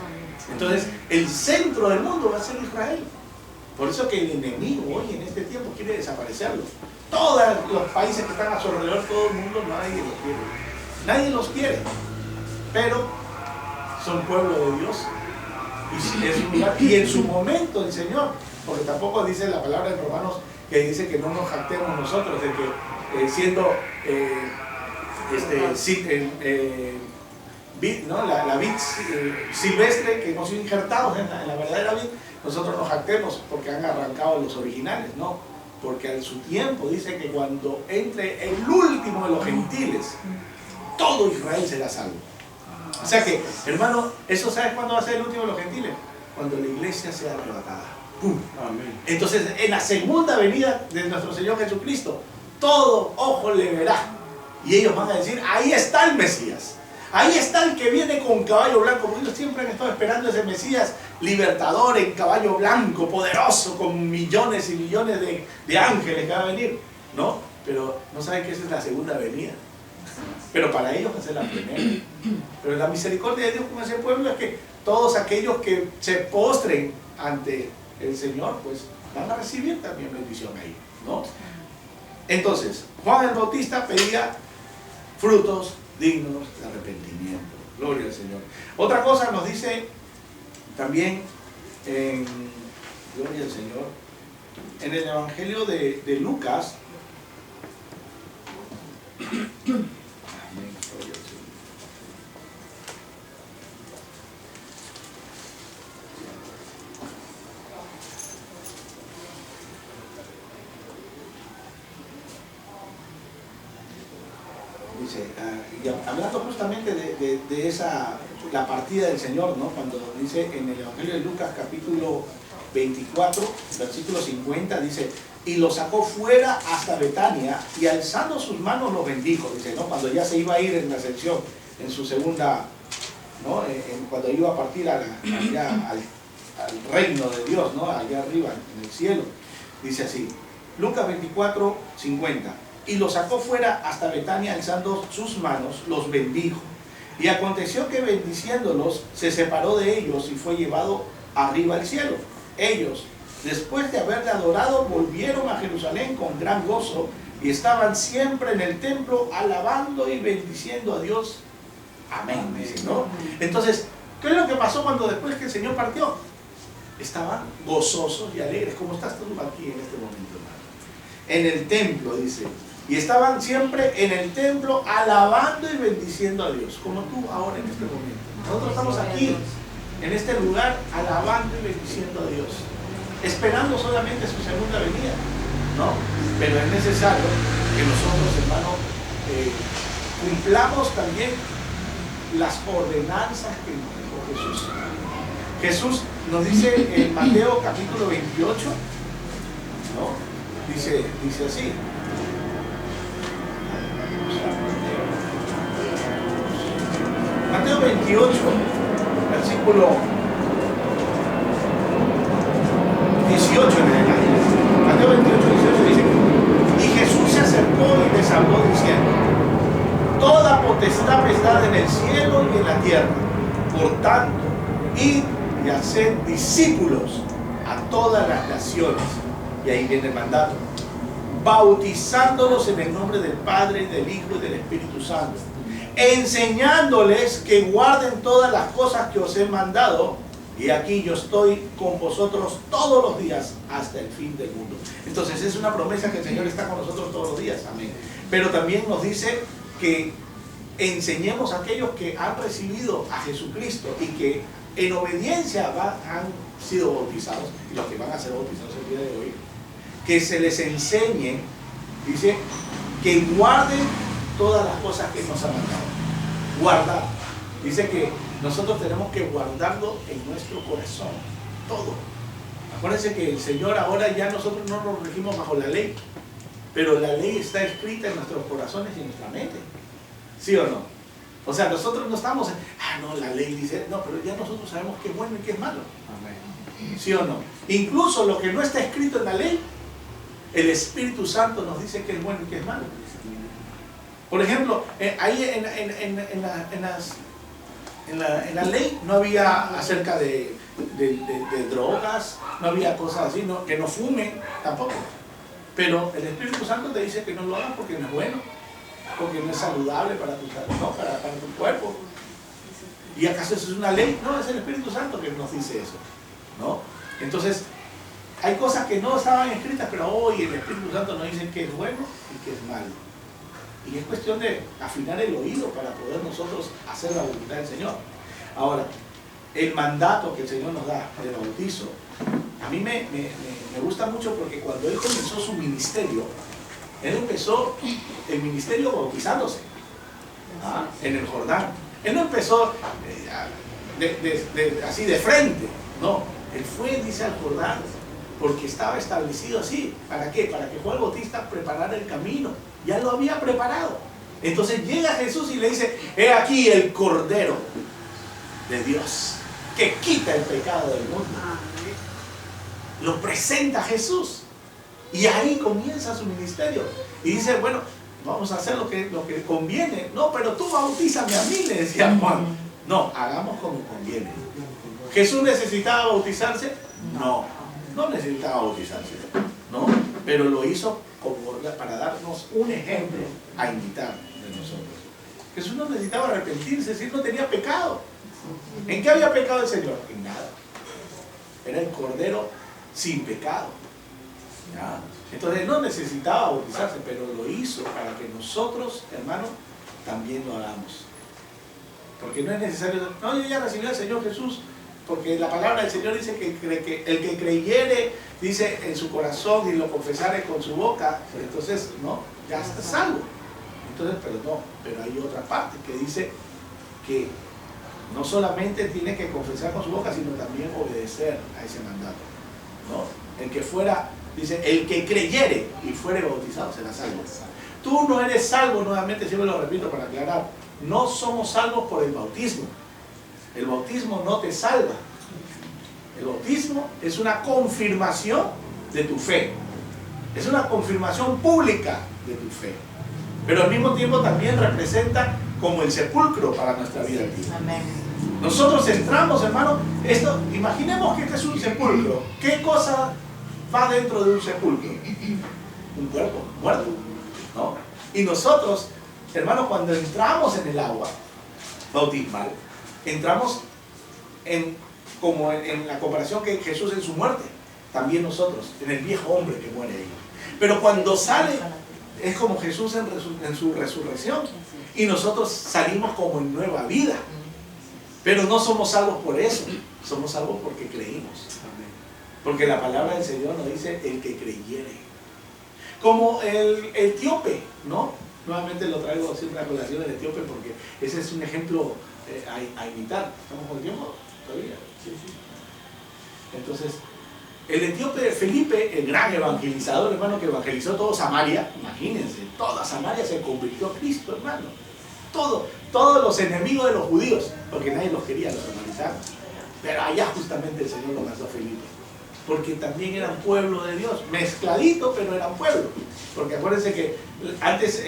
Entonces, el centro del mundo va a ser Israel. Por eso que el enemigo hoy en este tiempo quiere desaparecerlo. Todos los países que están a su alrededor, todo el mundo, nadie los quiere. Nadie los quiere. Pero son pueblo de Dios. Y, es un lugar, y en su momento el Señor, porque tampoco dice la palabra en Romanos que dice que no nos jactemos nosotros de que siendo ¿no? la vid silvestre, que no son injertados en la verdadera vid, nosotros nos jactemos porque han arrancado los originales, no, porque a su tiempo dice que cuando entre el último de los gentiles, todo Israel será salvo. O sea que, hermano, ¿eso sabes cuándo va a ser el último de los gentiles? Cuando la iglesia sea arrebatada. ¡Pum! Amén. Entonces, en la segunda venida de nuestro Señor Jesucristo, todo ojo le verá. Y ellos van a decir, ahí está el Mesías. Ahí está el que viene con caballo blanco. Porque ellos siempre han estado esperando ese Mesías libertador en caballo blanco, poderoso, con millones y millones de ángeles que va a venir, ¿no? Pero no saben que esa es la segunda venida. Pero para ellos va a ser la primera. Pero la misericordia de Dios con ese pueblo es que todos aquellos que se postren ante el Señor, pues van a recibir también bendición ahí, ¿no? Entonces, Juan el Bautista pedía frutos dignos de arrepentimiento. Gloria al Señor. Otra cosa nos dice también en Gloria al Señor, en el Evangelio de Lucas. Amén. Gloria al Señor. Dice, y hablando justamente de esa, la partida del Señor, ¿no? Cuando dice en el Evangelio de Lucas capítulo 24, versículo 50, dice, y lo sacó fuera hasta Betania y alzando sus manos lo bendijo, dice, ¿no? Cuando ya se iba a ir en la ascensión, en su segunda, ¿no? Cuando iba a partir allá, al reino de Dios, ¿no? Allá arriba, en el cielo, dice así, Lucas 24, 50. Y lo sacó fuera hasta Betania, alzando sus manos, los bendijo. Y aconteció que bendiciéndolos, se separó de ellos y fue llevado arriba al cielo. Ellos, después de haberle adorado, volvieron a Jerusalén con gran gozo y estaban siempre en el templo alabando y bendiciendo a Dios. Amén, dice, ¿no? Entonces, ¿qué es lo que pasó cuando después que el Señor partió? Estaban gozosos y alegres, como estás tú aquí en este momento, hermano. En el templo, dice. Y estaban siempre en el templo alabando y bendiciendo a Dios, como tú ahora en este momento. Nosotros estamos aquí, en este lugar, alabando y bendiciendo a Dios, esperando solamente su segunda venida, ¿no? Pero es necesario que nosotros, hermanos, cumplamos también las ordenanzas que nos dejó Jesús. Jesús nos dice en Mateo capítulo 28, ¿no? Dice así. Mateo 28, versículo 18 en adelante. Mateo 28, 18 dice, y Jesús se acercó y les habló diciendo, toda potestad me es dada en el cielo y en la tierra. Por tanto, id y haced discípulos a todas las naciones. Y ahí viene el mandato. Bautizándolos en el nombre del Padre, del Hijo y del Espíritu Santo, enseñándoles que guarden todas las cosas que os he mandado, y aquí yo estoy con vosotros todos los días hasta el fin del mundo. Entonces es una promesa que el Señor está con nosotros todos los días, amén. Pero también nos dice que enseñemos a aquellos que han recibido a Jesucristo y que en obediencia han sido bautizados, y los que van a ser bautizados el día de hoy, que se les enseñe, dice, que guarden todas las cosas que nos ha mandado. Guardar. Dice que nosotros tenemos que guardarlo en nuestro corazón. Todo. Acuérdense que el Señor ahora ya nosotros no nos regimos bajo la ley, pero la ley está escrita en nuestros corazones y en nuestra mente. ¿Sí o no? O sea, nosotros no estamos en, no, la ley dice, no, pero ya nosotros sabemos qué es bueno y qué es malo. Amén. ¿Sí o no? Incluso lo que no está escrito en la ley, el Espíritu Santo nos dice qué es bueno y qué es malo. Por ejemplo, ahí en la ley no había acerca de drogas, no había cosas así, que no fumen, tampoco. Pero el Espíritu Santo te dice que no lo hagas porque no es bueno, porque no es saludable para tu, para tu cuerpo. ¿Y acaso eso es una ley? No, es el Espíritu Santo que nos dice eso, ¿no? Entonces, hay cosas que no estaban escritas, pero hoy el Espíritu Santo nos dice que es bueno y que es malo. Y es cuestión de afinar el oído para poder nosotros hacer la voluntad del Señor. Ahora, el mandato que el Señor nos da del bautizo, a mí me gusta mucho porque cuando Él comenzó su ministerio, Él empezó el ministerio bautizándose en el Jordán. Él no empezó así de frente, no. Él fue, dice, al Jordán porque estaba establecido así. ¿Para qué? Para que Juan Bautista preparara el camino. Ya lo había preparado. Entonces llega Jesús y le dice, he aquí el Cordero de Dios que quita el pecado del mundo. Lo presenta Jesús y ahí comienza su ministerio y dice, bueno, vamos a hacer lo que conviene. No, pero tú bautízame a mí, le decía Juan. No, hagamos como conviene. ¿Jesús necesitaba bautizarse? No, no necesitaba bautizarse, no, pero lo hizo como para darnos un ejemplo a imitar de nosotros. Jesús no necesitaba arrepentirse, si él no tenía pecado. ¿En qué había pecado el Señor? En nada. Era el Cordero sin pecado. ¿Ya? Entonces no necesitaba bautizarse, pero lo hizo para que nosotros, hermanos, también lo hagamos. Porque no es necesario, no, yo ya recibí al Señor Jesús, porque la palabra del Señor dice que el que creyere, dice, en su corazón y lo confesare con su boca, entonces, no, ya está salvo. Entonces, pero hay otra parte que dice que no solamente tiene que confesar con su boca, sino también obedecer a ese mandato, ¿no? El que fuera, dice, el que creyere y fuere bautizado será salvo. Tú no eres salvo, nuevamente siempre lo repito para aclarar, no somos salvos por el bautismo. El bautismo no te salva. El bautismo es una confirmación de tu fe. Es una confirmación pública de tu fe. Pero al mismo tiempo también representa como el sepulcro para nuestra vida antigua. Nosotros entramos, hermano, imaginemos que este es un sepulcro. ¿Qué cosa va dentro de un sepulcro? Un cuerpo muerto, ¿no? Y nosotros, hermano, cuando entramos en el agua bautismal, entramos como en la comparación que Jesús en su muerte, también nosotros, en el viejo hombre que muere ahí. Pero cuando sale, es como Jesús en su resurrección, y nosotros salimos como en nueva vida. Pero no somos salvos por eso, somos salvos porque creímos. Porque la palabra del Señor nos dice el que creyere. Como el etíope, ¿no? Nuevamente lo traigo siempre a colación del etíope porque ese es un ejemplo a imitar. ¿Estamos con el tiempo? ¿Todavía? Sí, sí. Entonces, el etíope Felipe, el gran evangelizador, hermano, que evangelizó todo Samaria, imagínense, toda Samaria se convirtió a Cristo, hermano. Todos los enemigos de los judíos, porque nadie los quería, los romanos. Pero allá justamente el Señor lo mandó a Felipe. Porque también eran pueblo de Dios, mezcladito, pero eran pueblo. Porque acuérdense que antes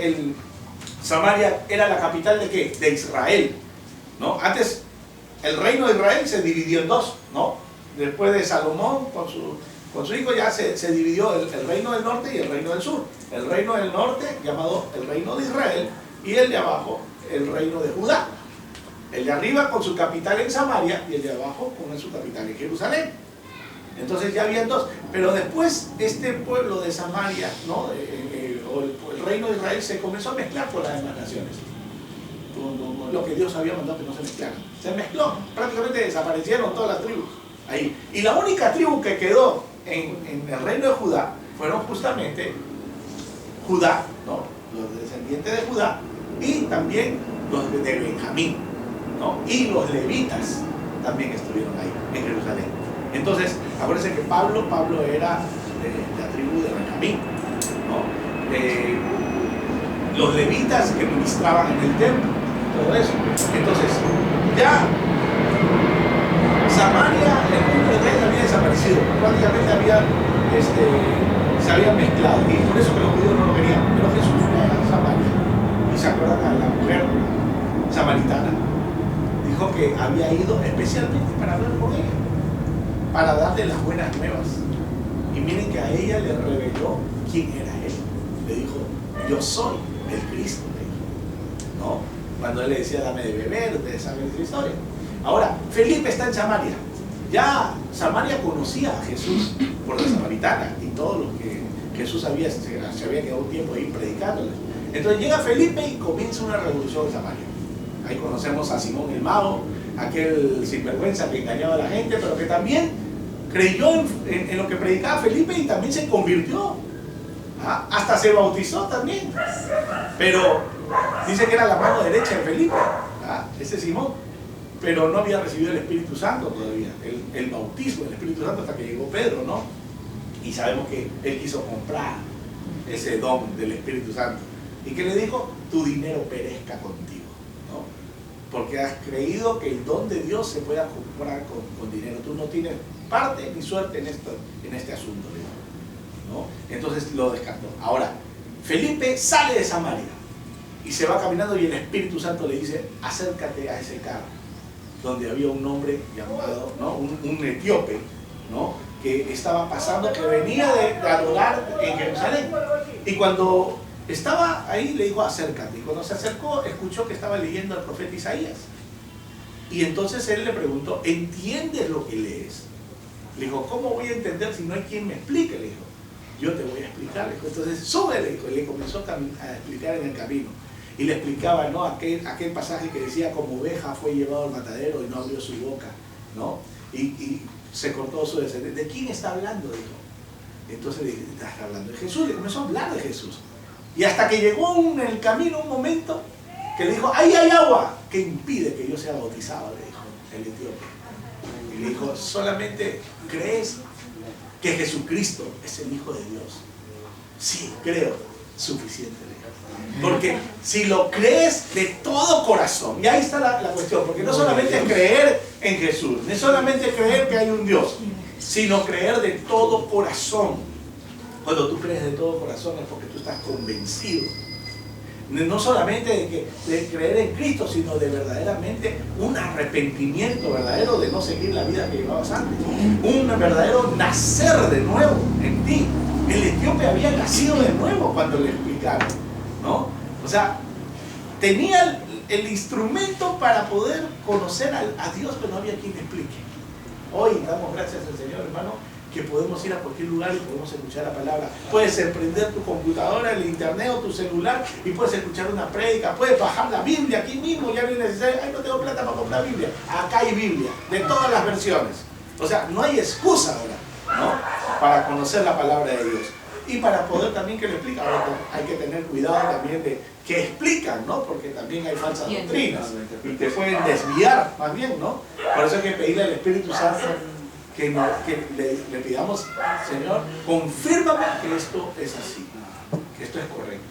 Samaria era la capital de ¿qué? De Israel, ¿no? Antes el reino de Israel se dividió en dos, ¿no? Después de Salomón con su hijo ya se dividió el reino del norte y el reino del sur. El reino del norte llamado el reino de Israel y el de abajo el reino de Judá. El de arriba con su capital en Samaria y el de abajo con su capital en Jerusalén. Entonces ya habían dos, pero después este pueblo de Samaria, ¿no? O el reino de Israel se comenzó a mezclar con las demás naciones. Con lo que Dios había mandado que no se mezclaran. Se mezcló, prácticamente desaparecieron todas las tribus ahí. Y la única tribu que quedó en el reino de Judá fueron justamente Judá, ¿no? Los descendientes de Judá, y también los de Benjamín, ¿no? Y los levitas también estuvieron ahí en Jerusalén. Entonces, acuérdense que Pablo era de la tribu de Benjamín, ¿no? Los levitas que ministraban en el templo, todo eso. Entonces, ya Samaria, el mundo de Israel había desaparecido, prácticamente se había mezclado, y por eso que los judíos no lo querían. Pero Jesús fue a Samaria, y se acuerdan a la mujer samaritana, dijo que había ido especialmente para hablar con ella, para darle las buenas nuevas. Y miren que a ella le reveló quién era él. Le dijo, yo soy el Cristo, le dijo, ¿no? Cuando él le decía, dame de beber, ustedes saben esa historia. Ahora, Felipe está en Samaria. Ya Samaria conocía a Jesús por la samaritana y todo lo que Jesús se había quedado un tiempo ahí predicándoles. Entonces llega Felipe y comienza una revolución en Samaria. Ahí conocemos a Simón el Mago, aquel sinvergüenza que engañaba a la gente, pero que también creyó en lo que predicaba Felipe y también se convirtió. Hasta se bautizó también. Pero dice que era la mano derecha de Felipe, ese Simón. Pero no había recibido el Espíritu Santo todavía, el bautismo del Espíritu Santo, hasta que llegó Pedro, ¿no? Y sabemos que él quiso comprar ese don del Espíritu Santo. ¿Y qué le dijo? Tu dinero perezca contigo, ¿no? Porque has creído que el don de Dios se pueda comprar con dinero. Tú no tienes parte ni suerte en este asunto, ¿no? Entonces lo descartó. Ahora, Felipe sale de Samaria y se va caminando y el Espíritu Santo le dice, acércate a ese carro, donde había un hombre llamado, ¿no? un etíope, ¿no? Que estaba pasando, que venía de adorar en Jerusalén. Y cuando estaba ahí le dijo, acércate. Y cuando se acercó, escuchó que estaba leyendo al profeta Isaías. Y entonces él le preguntó, ¿entiendes lo que lees? Le dijo, ¿cómo voy a entender si no hay quien me explique? Le dijo, yo te voy a explicar. Le dijo, entonces sube, le dijo, y le comenzó a explicar en el camino. Y le explicaba, ¿no? aquel pasaje que decía, como oveja fue llevado al matadero y no abrió su boca, ¿no? Y se cortó su descendencia. ¿De quién está hablando? Dijo. Entonces le dije, ¿estás hablando de Jesús? Le comenzó a hablar de Jesús. Y hasta que llegó en el camino un momento que le dijo, ahí hay agua, que impide que yo sea bautizado, le dijo el etíope. Y le dijo, solamente crees que Jesucristo es el Hijo de Dios. Sí, creo, suficiente, le dijo. Porque si lo crees de todo corazón, y ahí está la cuestión, porque no solamente es creer en Jesús, no solamente creer que hay un Dios, sino creer de todo corazón. Cuando tú crees de todo corazón es porque tú estás convencido, no solamente de creer en Cristo, sino de verdaderamente un arrepentimiento verdadero de no seguir la vida que llevabas antes, un verdadero nacer de nuevo en ti. El etíope había nacido de nuevo cuando le explicaron, ¿no? O sea, tenía el instrumento para poder conocer a Dios, pero no había quien le explique. Hoy damos gracias al Señor, hermano, que podemos ir a cualquier lugar y podemos escuchar la palabra. Puedes prender tu computadora, el internet o tu celular y puedes escuchar una prédica, puedes bajar la Biblia aquí mismo, ya no es necesario, ay, no tengo plata para comprar Biblia. Acá hay Biblia, de todas las versiones. O sea, no hay excusa ahora, ¿no? Para conocer la palabra de Dios. Y para poder también que le explique, ahora hay que tener cuidado también de que explican, ¿no? Porque también hay falsas doctrinas y te pueden desviar más bien, ¿no? Por eso hay que pedirle al Espíritu Santo que le pidamos, Señor, confírmame que esto es así, que esto es correcto,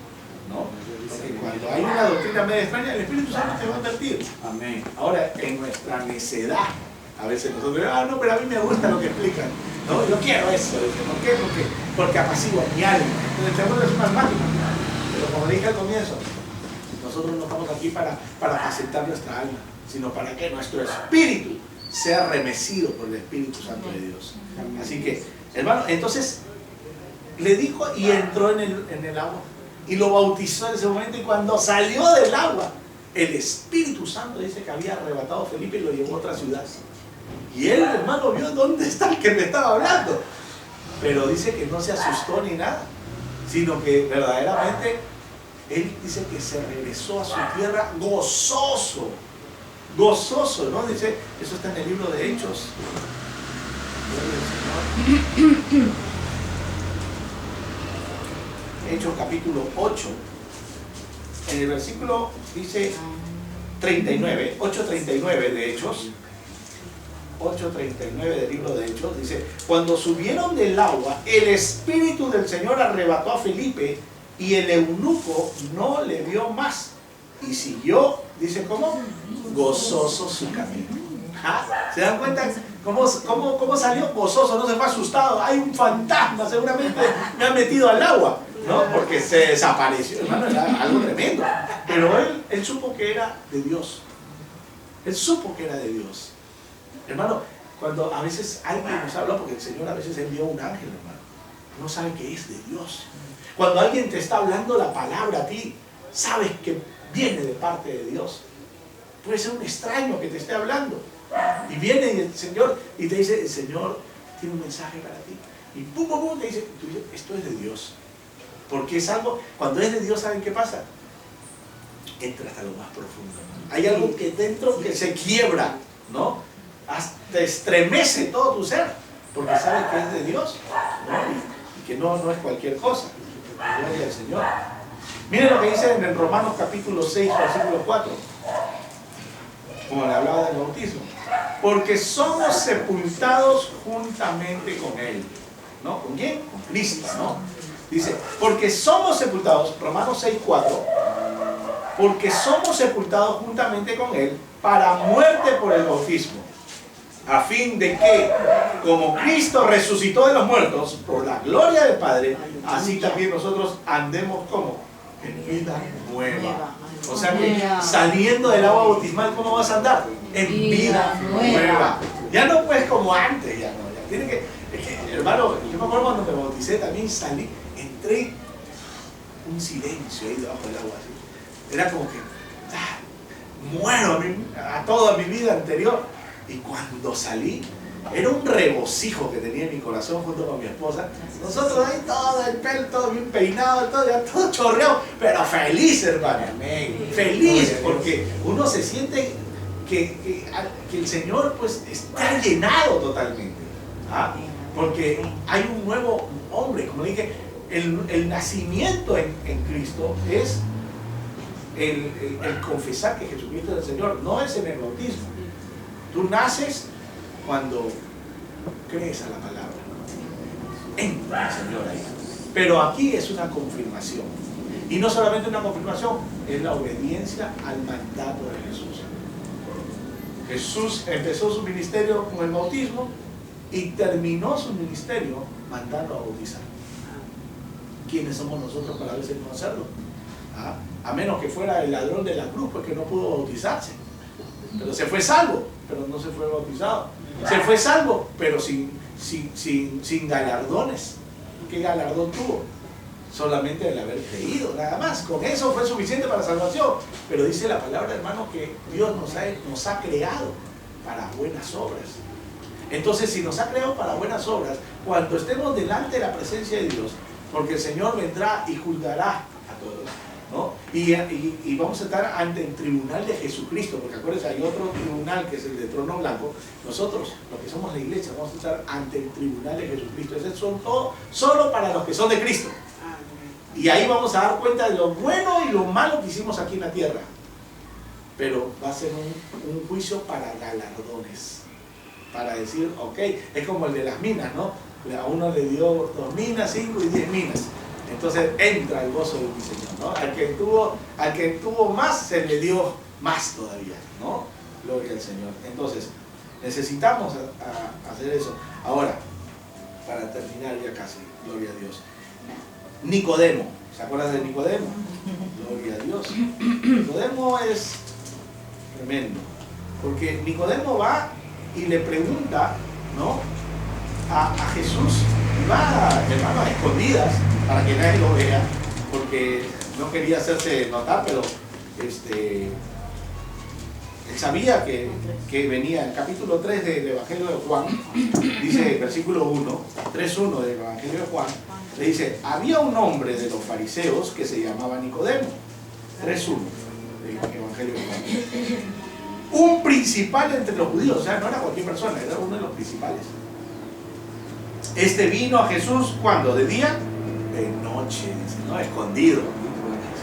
¿no? Porque cuando hay una doctrina medio extraña, el Espíritu Santo te va a advertir. Amén. Ahora, en nuestra necedad, a veces nosotros, no, pero a mí me gusta lo que explican, ¿no? Yo quiero eso, ¿por qué? Porque apacigua mi alma. Entonces, el Señor es una máquina. Pero como dije al comienzo, nosotros no estamos aquí para apacentar nuestra alma, sino para que nuestro espíritu sea remecido por el Espíritu Santo de Dios. Así que, hermano, entonces le dijo y entró en el agua y lo bautizó en ese momento, y cuando salió del agua, el Espíritu Santo dice que había arrebatado a Felipe y lo llevó a otra ciudad. Y él, hermano, vio dónde está el que me estaba hablando. Pero dice que no se asustó ni nada, sino que verdaderamente él dice que se regresó a su tierra gozoso. Gozoso, ¿no? Dice, eso está en el libro de Hechos. Hechos capítulo 8. en el versículo, dice 39, 8:39 de Hechos, 8:39 del libro de Hechos, dice: cuando subieron del agua, el Espíritu del Señor arrebató a Felipe y el eunuco no le vio más y siguió, dice, ¿cómo? Gozoso su camino. ¿Ah? ¿Se dan cuenta cómo salió gozoso? No se fue asustado. Hay un fantasma, seguramente me ha metido al agua, ¿no? Porque se desapareció, hermano, era algo tremendo. Pero él supo que era de Dios. Él supo que era de Dios. Hermano, cuando a veces alguien nos habla, porque el Señor a veces envió un ángel, hermano, no sabe que es de Dios. Cuando alguien te está hablando la palabra a ti, sabes que viene de parte de Dios. Puede ser un extraño que te esté hablando. Y viene el Señor y te dice: el Señor tiene un mensaje para ti. Y pum, pum, pum, te dice: esto es de Dios. Porque es algo, cuando es de Dios, ¿saben qué pasa? Entra hasta lo más profundo. Hay algo que dentro que se quiebra, ¿no? Hasta estremece todo tu ser, porque sabes que es de Dios, ¿no? Y que no es cualquier cosa. Gloria al Señor. Miren lo que dice en el Romanos capítulo 6, versículo 4. Como le hablaba del bautismo. Porque somos sepultados juntamente con Él. ¿No? ¿Con quién? Con Cristo, ¿no? Dice, porque somos sepultados, Romanos 6, 4. Porque somos sepultados juntamente con Él para muerte por el bautismo, a fin de que, como Cristo resucitó de los muertos por la gloria del Padre, así también nosotros andemos como en vida nueva. O sea que saliendo del agua bautismal, ¿cómo vas a andar? En vida nueva. Ya no pues como antes, ya no. Ya tiene hermano, yo me acuerdo cuando me bauticé también salí, entré un silencio ahí debajo del agua. Así. Era como que muero a toda mi vida anterior. Y cuando salí, era un regocijo que tenía en mi corazón junto con mi esposa. Nosotros ahí todo el pelo, todo bien peinado, todo chorreado, pero feliz, hermano. Amén. Feliz, porque uno se siente que el Señor pues está llenado totalmente. ¿Ah? Porque hay un nuevo hombre, como dije, el nacimiento en Cristo es el confesar que Jesucristo es el Señor, no es en el bautismo. Tú naces cuando crees a la palabra. Entra el Señor ahí. Pero aquí es una confirmación. Y no solamente una confirmación, es la obediencia al mandato de Jesús. Jesús empezó su ministerio con el bautismo y terminó su ministerio mandando a bautizar. ¿Quiénes somos nosotros para a veces no hacerlo? ¿Ah? A menos que fuera el ladrón de la cruz, pues que no pudo bautizarse. Pero se fue salvo, pero no se fue bautizado. Se fue salvo, pero sin galardones. ¿Qué galardón tuvo? Solamente el haber creído, nada más. Con eso fue suficiente para la salvación. Pero dice la palabra, hermano, que Dios nos ha creado para buenas obras. Entonces, si nos ha creado para buenas obras, cuando estemos delante de la presencia de Dios, porque el Señor vendrá y juzgará a todos, ¿no? Y vamos a estar ante el tribunal de Jesucristo, porque acuérdense, hay otro tribunal que es el de trono blanco. Nosotros, los que somos la iglesia, vamos a estar ante el tribunal de Jesucristo. Ese son todo solo para los que son de Cristo. Y ahí vamos a dar cuenta de lo bueno y lo malo que hicimos aquí en la tierra. Pero va a ser un juicio para galardones. Para decir, ok, es como el de las minas, ¿no? A uno le dio 2 minas, 5 y 10 minas. Entonces entra el gozo de mi Señor, ¿no? Al que tuvo más, se le dio más todavía, ¿no? Gloria al Señor. Entonces, necesitamos hacer eso. Ahora, para terminar ya casi, gloria a Dios. Nicodemo, ¿se acuerdan de Nicodemo? Gloria a Dios. Nicodemo es tremendo, porque Nicodemo va y le pregunta, ¿no? A Jesús, y va, hermano, a escondidas, para que nadie lo vea, porque no quería hacerse notar, pero él sabía que venía. El capítulo 3 del Evangelio de Juan, dice, versículo 1, 3:1 del Evangelio de Juan, le dice, había un hombre de los fariseos que se llamaba Nicodemo, 3:1 del Evangelio de Juan, un principal entre los judíos, o sea, no era cualquier persona, era uno de los principales. Este vino a Jesús, ¿cuándo? ¿De día? De noche, ¿no? Escondido.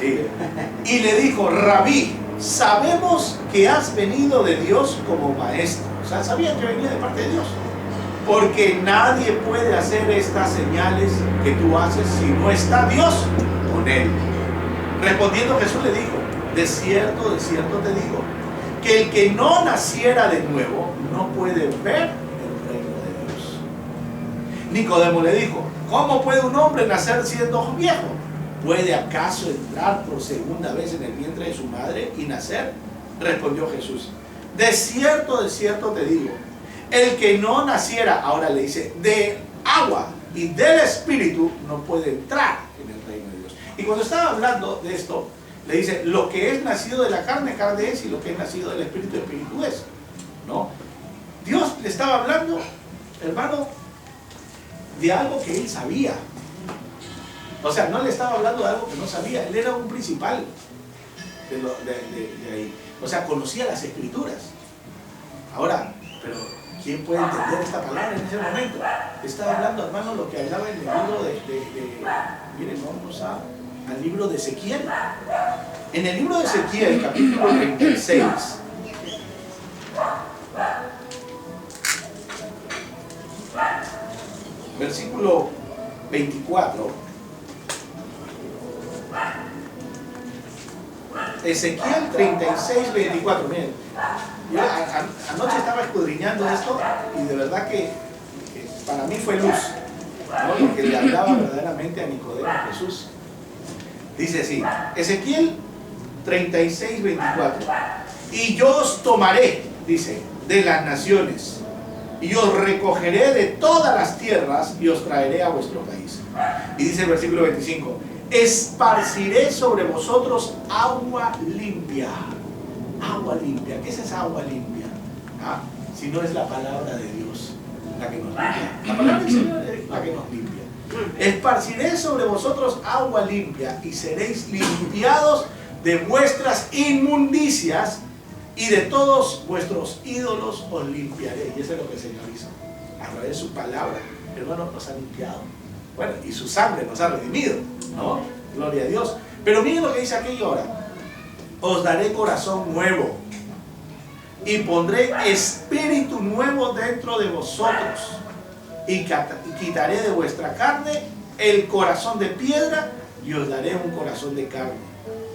Sí. Y le dijo: Rabí, sabemos que has venido de Dios como maestro. O sea, sabían que venía de parte de Dios. Porque nadie puede hacer estas señales que tú haces si no está Dios con él. Respondiendo Jesús le dijo: de cierto te digo, que el que no naciera de nuevo no puede ver el reino de Dios. Nicodemo le dijo: ¿cómo puede un hombre nacer siendo viejo? ¿Puede acaso entrar por segunda vez en el vientre de su madre y nacer? Respondió Jesús: de cierto te digo, el que no naciera, ahora le dice, de agua y del Espíritu, no puede entrar en el reino de Dios. Y cuando estaba hablando de esto, le dice: lo que es nacido de la carne, carne es, y lo que es nacido del Espíritu, Espíritu es, ¿no? Dios le estaba hablando, hermano, de algo que él sabía. O sea, no le estaba hablando de algo que no sabía. Él era un principal de ahí. O sea, conocía las Escrituras. Ahora, pero ¿quién puede entender esta palabra en ese momento? Estaba hablando, hermano, lo que hablaba en el libro miren, vamos al libro de Ezequiel. En el libro de Ezequiel, capítulo 36, versículo 24. Ezequiel 36, 24. Miren, yo anoche estaba escudriñando esto y de verdad que para mí fue luz, ¿no? Lo que le hablaba verdaderamente a Nicodemo, Jesús. Dice así, Ezequiel 36, 24. Y yo os tomaré, dice, de las naciones, y os recogeré de todas las tierras y os traeré a vuestro país. Y dice el versículo 25: esparciré sobre vosotros agua limpia. Agua limpia. ¿Qué es esa agua limpia? ¿Ah? Si no es la palabra de Dios la que nos limpia. La palabra del Señor es la que nos limpia. Esparciré sobre vosotros agua limpia y seréis limpiados de vuestras inmundicias, y de todos vuestros ídolos os limpiaré. Y eso es lo que el Señor hizo. A través de su palabra, hermano, nos ha limpiado. Bueno, y su sangre nos ha redimido, ¿no? Gloria a Dios. Pero miren lo que dice aquello ahora: os daré corazón nuevo y pondré espíritu nuevo dentro de vosotros, y quitaré de vuestra carne el corazón de piedra y os daré un corazón de carne,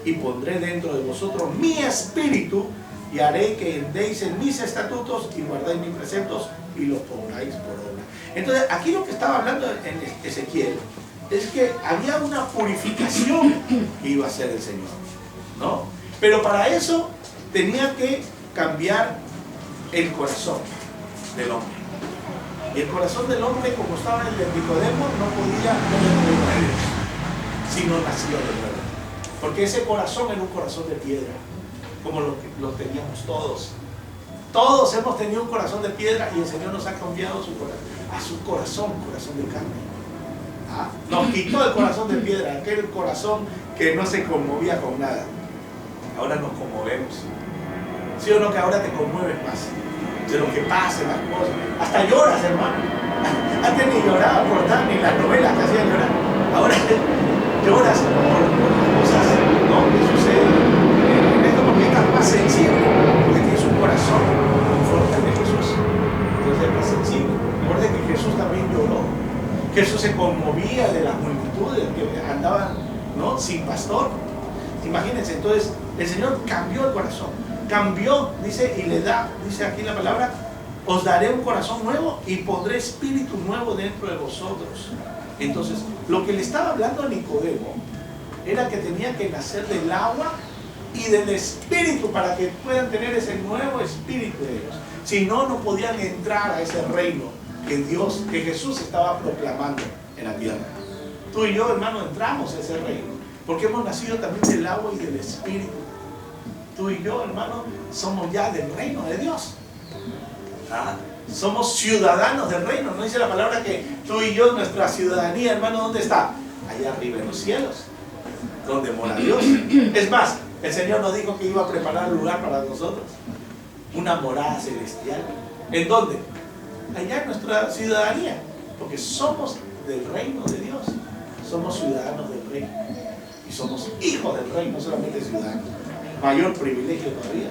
y pondré dentro de vosotros mi espíritu, y haré que andéis en mis estatutos y guardéis mis preceptos y los pongáis por obra. Entonces, aquí lo que estaba hablando en Ezequiel es que había una purificación que iba a hacer el Señor, ¿no? Pero para eso tenía que cambiar el corazón del hombre. Y el corazón del hombre, como estaba en el de Nicodemo, no podía ver el reino de Dios si no nacía de nuevo. Porque ese corazón era un corazón de piedra, como lo teníamos todos. Todos hemos tenido un corazón de piedra y el Señor nos ha cambiado a su corazón de carne. ¿Ah? Nos quitó el corazón de piedra, aquel corazón que no se conmovía con nada. Ahora nos conmovemos. ¿Sí o no que ahora te conmueves más de lo que pasa en las cosas? Hasta lloras, hermano. Antes ni lloraba por nada, ni las novelas te hacían llorar. Ahora lloras por cosas, ¿no?, que suceden. Es como que estás más sensible, porque tienes un corazón conforme al de Jesús. Entonces es más sensible. Recuerden que Jesús también lloró. Jesús se conmovía de las multitudes que andaban, ¿no?, sin pastor. Imagínense, entonces el Señor cambió el corazón. Cambió, dice, y le da, dice aquí la palabra: os daré un corazón nuevo y pondré espíritu nuevo dentro de vosotros. Entonces, lo que le estaba hablando a Nicodemo era que tenía que nacer del agua y del espíritu para que puedan tener ese nuevo espíritu de Dios. Si no, no podían entrar a ese reino que Jesús estaba proclamando en la tierra. Tú y yo, hermano, entramos a ese reino porque hemos nacido también del agua y del espíritu. Tú y yo, hermano, somos ya del reino de Dios. ¿Ah? Somos ciudadanos del reino. ¿No dice la palabra que tú y yo, nuestra ciudadanía, hermano, dónde está? Allá arriba en los cielos, donde mora Dios. Es más, el Señor nos dijo que iba a preparar un lugar para nosotros, una morada celestial. ¿En dónde? Allá en nuestra ciudadanía, porque somos del reino de Dios, somos ciudadanos del reino. y somos hijos del Rey, no solamente ciudadanos. Mayor privilegio todavía.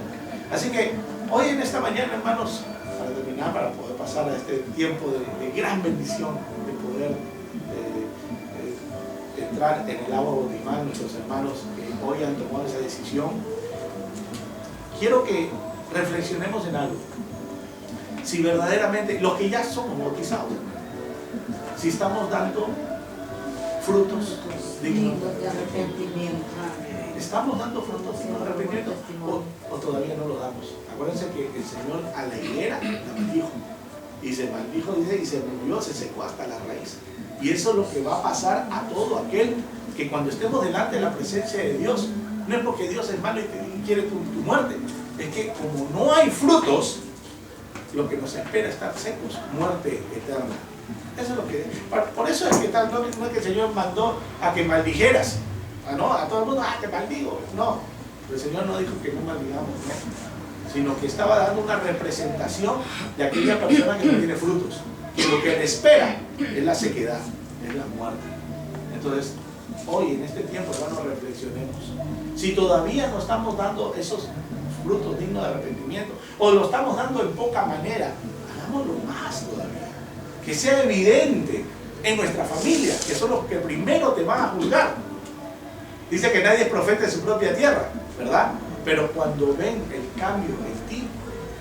Así que hoy en esta mañana, hermanos, para terminar, para poder pasar a este tiempo de gran bendición, de poder entrar en el agua bautismal, nuestros hermanos que hoy han tomado esa decisión, quiero que reflexionemos en algo. Si verdaderamente, los que ya somos bautizados, si estamos dando frutos dignos de arrepentimiento. ¿Estamos dando frutos dignos de arrepentimiento o todavía no lo damos? Acuérdense que el Señor a la higuera la maldijo. Y se maldijo, dice, y se murió, se secó hasta la raíz. Y eso es lo que va a pasar a todo aquel que cuando estemos delante de la presencia de Dios, no es porque Dios es malo y quiere tu muerte, es que como no hay frutos, lo que nos espera es estar secos, muerte eterna. Eso es lo que, por eso es que no es que el Señor mandó a que maldijeras, ¿no? A todo el mundo, te maldigo. No, el Señor no dijo que no maldigamos, ¿no? Sino que estaba dando una representación de aquella persona que no tiene frutos, que lo que le espera es la sequedad, es la muerte. Entonces, hoy en este tiempo, hermanos, reflexionemos. Si todavía no estamos dando esos frutos dignos de arrepentimiento, o lo estamos dando en poca manera, hagámoslo más todavía. Que sea evidente en nuestra familia, que son los que primero te van a juzgar. Dice que nadie es profeta de su propia tierra, ¿verdad? Pero cuando ven el cambio en ti,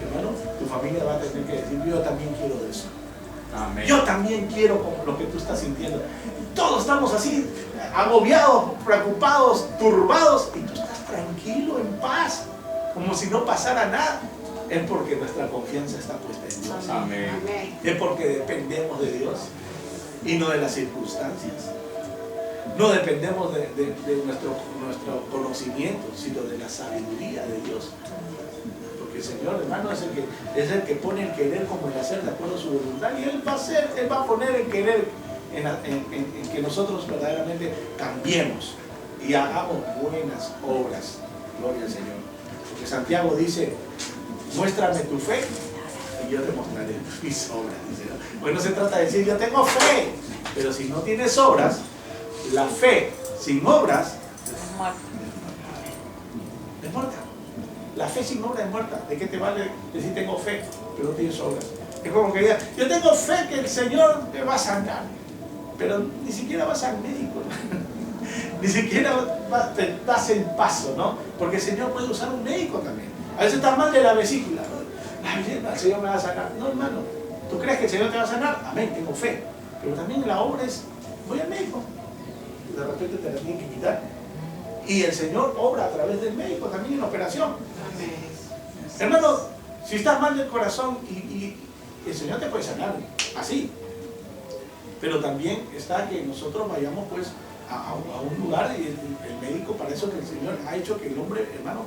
hermano, tu familia va a tener que decir, yo también quiero de eso. Amén. Yo también quiero como lo que tú estás sintiendo. Todos estamos así, agobiados, preocupados, turbados, y tú estás tranquilo, en paz, como si no pasara nada. Es porque nuestra confianza está puesta en Dios. Amén. Es porque dependemos de Dios y no de las circunstancias. No dependemos de nuestro conocimiento, sino de la sabiduría de Dios. Porque el Señor, hermano, es el que pone el querer como el hacer de acuerdo a su voluntad. Y Él va a poner el querer en que nosotros verdaderamente cambiemos y hagamos buenas obras. Gloria al Señor. Porque Santiago dice, muéstrame tu fe y yo te mostraré mis obras. Dice, ¿no? Pues no se trata de decir yo tengo fe, pero si no tienes obras, la fe sin obras es muerta. La fe sin obras es muerta. ¿De qué te vale decir tengo fe, pero no tienes obras? Es como que diga, yo tengo fe que el Señor te va a sanar, pero ni siquiera vas al médico, ¿no? Ni siquiera te das el paso, ¿no? Porque el Señor puede usar un médico también. A veces estás mal de la vesícula, ¿no? El Señor me va a sanar. No, hermano, ¿tú crees que el Señor te va a sanar? Amén, tengo fe. Pero también la obra es, voy al médico. De repente te la tienen que quitar. Y el Señor obra a través del médico también en la operación. Amén. Hermano, si estás mal del corazón y el Señor te puede sanar, así. Pero también está que nosotros vayamos pues a un lugar y el médico, para eso que el Señor ha hecho que el hombre, hermano,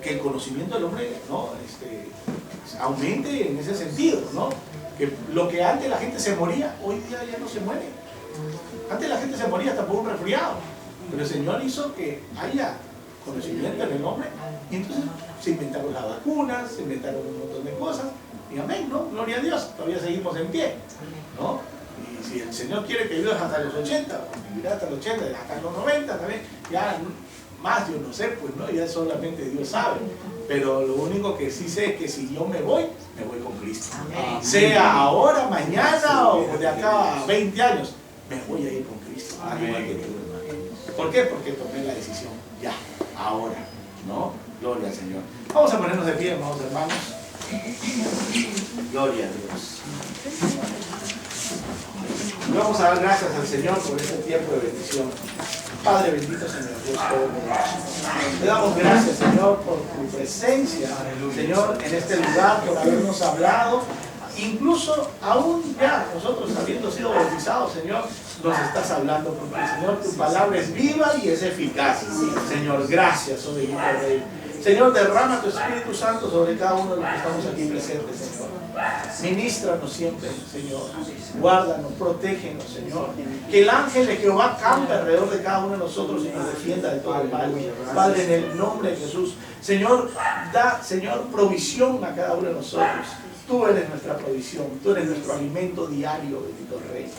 que el conocimiento del hombre, ¿no? Aumente en ese sentido, ¿no? Que lo que antes la gente se moría, hoy día ya no se muere. Antes la gente se moría hasta por un resfriado, pero el Señor hizo que haya conocimiento en el hombre y entonces se inventaron las vacunas, se inventaron un montón de cosas y amén, ¿no? Gloria a Dios, todavía seguimos en pie, ¿no? Y si el Señor quiere que vivas hasta los 80, vivirás hasta los 80, hasta los 90 también, ya más yo no sé, pues no, ya solamente Dios sabe. Pero lo único que sí sé es que si yo me voy con Cristo. Amén. Sea ahora, mañana o de acá a 20 años, me voy a ir con Cristo. Al igual que tú, hermano. ¿Por qué? Porque tomé la decisión ya, ahora, ¿no? Gloria al Señor. Vamos a ponernos de pie, amados hermanos. Gloria a Dios. Le vamos a dar gracias al Señor por este tiempo de bendición. Padre bendito, Señor Dios Todopoderoso. Le damos gracias, Señor, por tu presencia, Señor, en este lugar, por habernos hablado. Incluso aún ya nosotros habiendo sido bautizados, Señor, nos estás hablando, porque Señor, tu palabra es viva y es eficaz. Señor, gracias, oh bendito Rey. Señor, derrama tu Espíritu Santo sobre cada uno de los que estamos aquí presentes, Señor. Ministranos siempre, Señor. Guárdanos, protégenos, Señor. Que el ángel de Jehová campe alrededor de cada uno de nosotros y nos defienda de todo mal. Padre, en el nombre de Jesús. Señor, da, Señor, provisión a cada uno de nosotros. Tú eres nuestra provisión. Tú eres nuestro alimento diario, bendito Rey.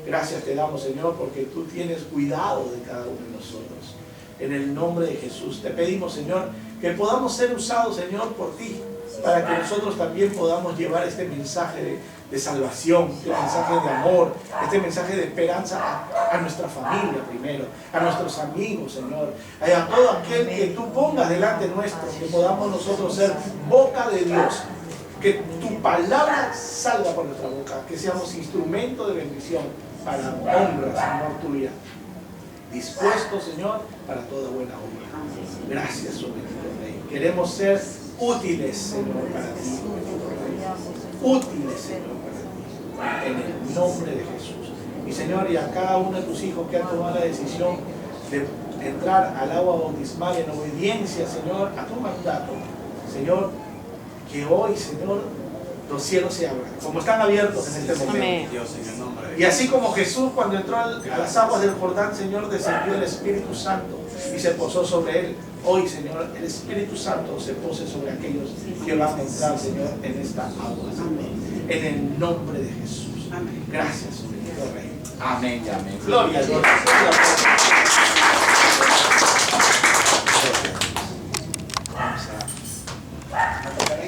Gracias te damos, Señor, porque tú tienes cuidado de cada uno de nosotros. En el nombre de Jesús te pedimos, Señor, que podamos ser usados, Señor, por ti, para que nosotros también podamos llevar este mensaje de salvación, este mensaje de amor, este mensaje de esperanza a nuestra familia primero, a nuestros amigos, Señor, a todo aquel que tú pongas delante nuestro, que podamos nosotros ser boca de Dios, que tu palabra salga por nuestra boca, que seamos instrumento de bendición para honra, Señor, tuya, dispuestos, Señor, para toda buena obra. Gracias, oh bendito Rey. Queremos ser útiles, Señor, para ti, útiles, Señor, para ti, en el nombre de Jesús. Y Señor, y a cada uno de tus hijos que han tomado la decisión de entrar al agua bautismal en obediencia, Señor, a tu mandato, Señor, que hoy, Señor, los cielos se abran, como están abiertos en este momento. Amén. Dios, en el nombre de Y así como Jesús, cuando entró a las aguas del Jordán, Señor, descendió el Espíritu Santo y se posó sobre él. Hoy, Señor, el Espíritu Santo se pose sobre aquellos que van a entrar, Señor, en esta agua. Amén. En el nombre de Jesús. Gracias, bendito Rey. Amén y amén. Gloria a Dios.